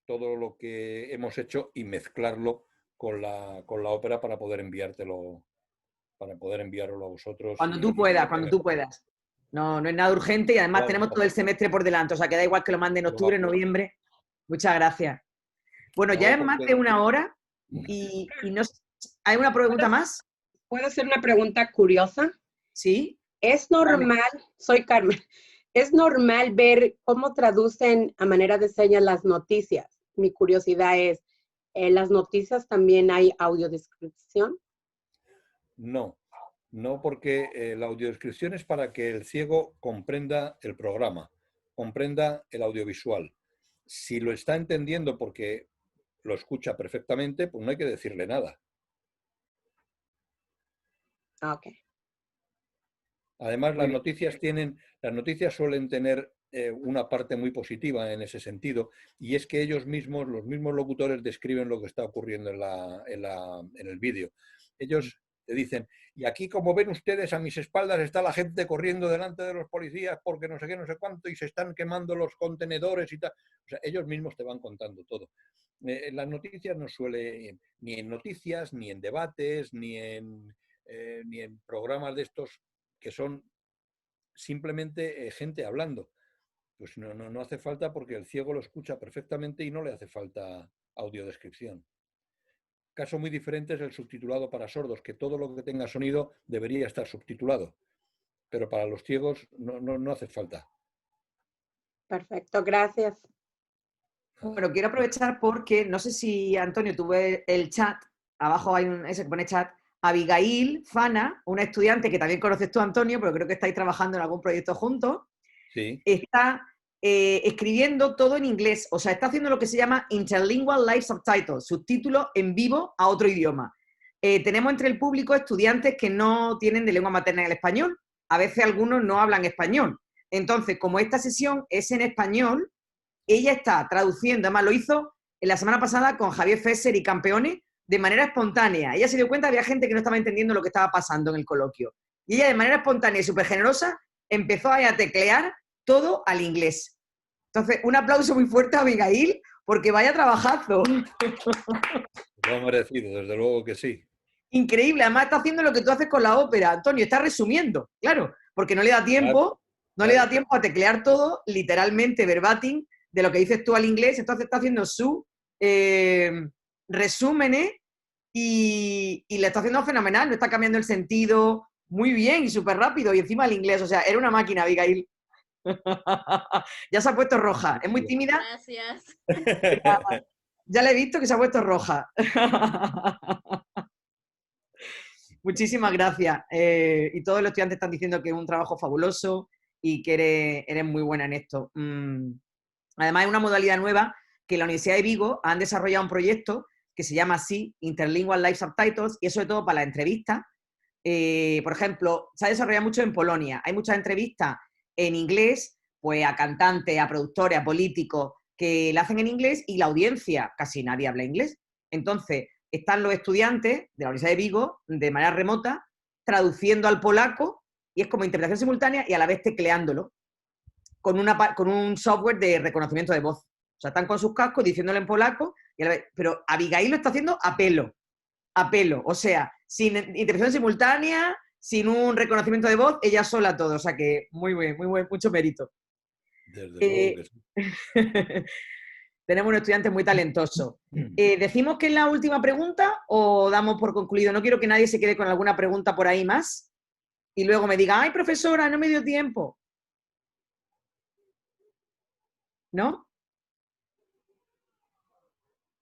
todo lo que hemos hecho y mezclarlo con la ópera para poder enviártelo, para poder enviarlo a vosotros. Cuando tú puedas. No es nada urgente y además tenemos todo el semestre por delante, o sea que da igual que lo mande en octubre, en noviembre. Muchas gracias. Bueno, ya es más de 1 hora y no sé, ¿hay una pregunta más? ¿Puedo hacer una pregunta curiosa? Sí. Es normal, soy Carmen, ¿es normal ver cómo traducen a manera de señas las noticias? Mi curiosidad es, ¿en las noticias también hay audiodescripción? No porque la audiodescripción es para que el ciego comprenda el programa, comprenda el audiovisual. Si lo está entendiendo porque lo escucha perfectamente, pues no hay que decirle nada. Ok. Además, las noticias suelen tener una parte muy positiva en ese sentido, y es que ellos mismos, los mismos locutores, describen lo que está ocurriendo en el vídeo. Ellos te dicen, y aquí, como ven ustedes, a mis espaldas está la gente corriendo delante de los policías porque no sé qué, no sé cuánto, y se están quemando los contenedores y tal. O sea, ellos mismos te van contando todo. Las noticias no suele, ni en noticias, ni en debates, ni en programas de estos que son simplemente gente hablando. Pues no hace falta porque el ciego lo escucha perfectamente y no le hace falta audiodescripción. Caso muy diferente es el subtitulado para sordos, que todo lo que tenga sonido debería estar subtitulado, pero para los ciegos no hace falta. Perfecto, gracias. Bueno, quiero aprovechar porque, no sé si, Antonio, tú ves el chat, abajo hay ese que pone chat, Abigail Fana, una estudiante que también conoces tú, Antonio, pero creo que estáis trabajando en algún proyecto juntos, Sí. está escribiendo todo en inglés. O sea, está haciendo lo que se llama Interlingual Live Subtitles, subtítulos en vivo a otro idioma. Tenemos entre el público estudiantes que no tienen de lengua materna el español. A veces algunos no hablan español. Entonces, como esta sesión es en español, ella está traduciendo, además lo hizo en la semana pasada con Javier Fesser y Campeone, de manera espontánea. Ella se dio cuenta, había gente que no estaba entendiendo lo que estaba pasando en el coloquio. Y ella, de manera espontánea y súper generosa, empezó a teclear todo al inglés. Entonces, un aplauso muy fuerte a Abigail, porque vaya trabajazo. Lo ha merecido, desde luego que sí. Increíble, además está haciendo lo que tú haces con la ópera, Antonio, está resumiendo, claro, porque no le da tiempo, le da tiempo a teclear todo, literalmente, verbatim, de lo que dices tú al inglés, entonces está haciendo su resúmenes y le está haciendo fenomenal, no está cambiando el sentido, muy bien y súper rápido, y encima el inglés, o sea, era una máquina, Abigail. Ya se ha puesto roja, es muy tímida. Gracias. Ya le he visto que se ha puesto roja. Muchísimas gracias. Y todos los estudiantes están diciendo que es un trabajo fabuloso y que eres muy buena en esto. Además, es una modalidad nueva que la Universidad de Vigo han desarrollado un proyecto que se llama así, Interlingual Live Subtitles, y es sobre todo para la entrevista. Por ejemplo, se ha desarrollado mucho en Polonia. Hay muchas entrevistas en inglés, pues a cantantes, a productores, a políticos, que la hacen en inglés y la audiencia, casi nadie habla inglés. Entonces, están los estudiantes de la Universidad de Vigo, de manera remota, traduciendo al polaco, y es como interpretación simultánea y a la vez tecleándolo, con un software de reconocimiento de voz. O sea, están con sus cascos diciéndolo en polaco, y a la vez, pero Abigail lo está haciendo a pelo, o sea, sin interpretación simultánea, sin un reconocimiento de voz, ella sola todo, o sea que muy bien, mucho mérito. Desde luego que sí. Tenemos un estudiante muy talentoso. ¿Decimos que es la última pregunta o damos por concluido? No quiero que nadie se quede con alguna pregunta por ahí más y luego me diga, ay, profesora, no me dio tiempo. ¿No?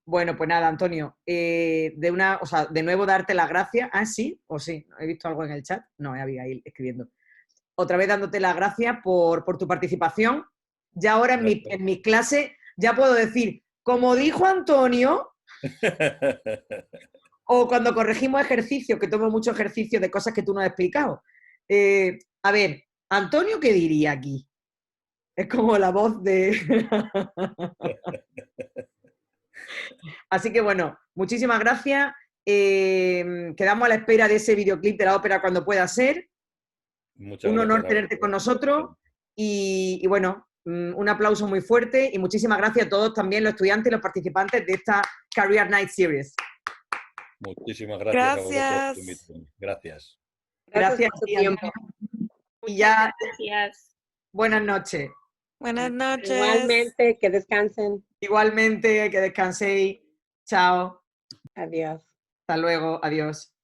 Bueno, pues nada, Antonio, de nuevo darte las gracias. Ah, sí, o sí, he visto algo en el chat. No, es Abigail escribiendo. Otra vez dándote las gracias por tu participación. Ya ahora en mi clase ya puedo decir, como dijo Antonio, o cuando corregimos ejercicios, que tomo mucho ejercicio de cosas que tú no has explicado. A ver, Antonio, ¿qué diría aquí? Es como la voz de... Así que bueno, muchísimas gracias. Quedamos a la espera de ese videoclip de la ópera cuando pueda ser. Muchas un honor gracias, tenerte con nosotros y bueno, un aplauso muy fuerte y muchísimas gracias a todos también los estudiantes y los participantes de esta Career Night Series. Muchísimas gracias a vosotros. Gracias. Gracias por tu tiempo. Y ya. Gracias. Buenas noches. Buenas noches. Igualmente, que descansen. Igualmente, que descanséis. Chao. Adiós. Hasta luego. Adiós.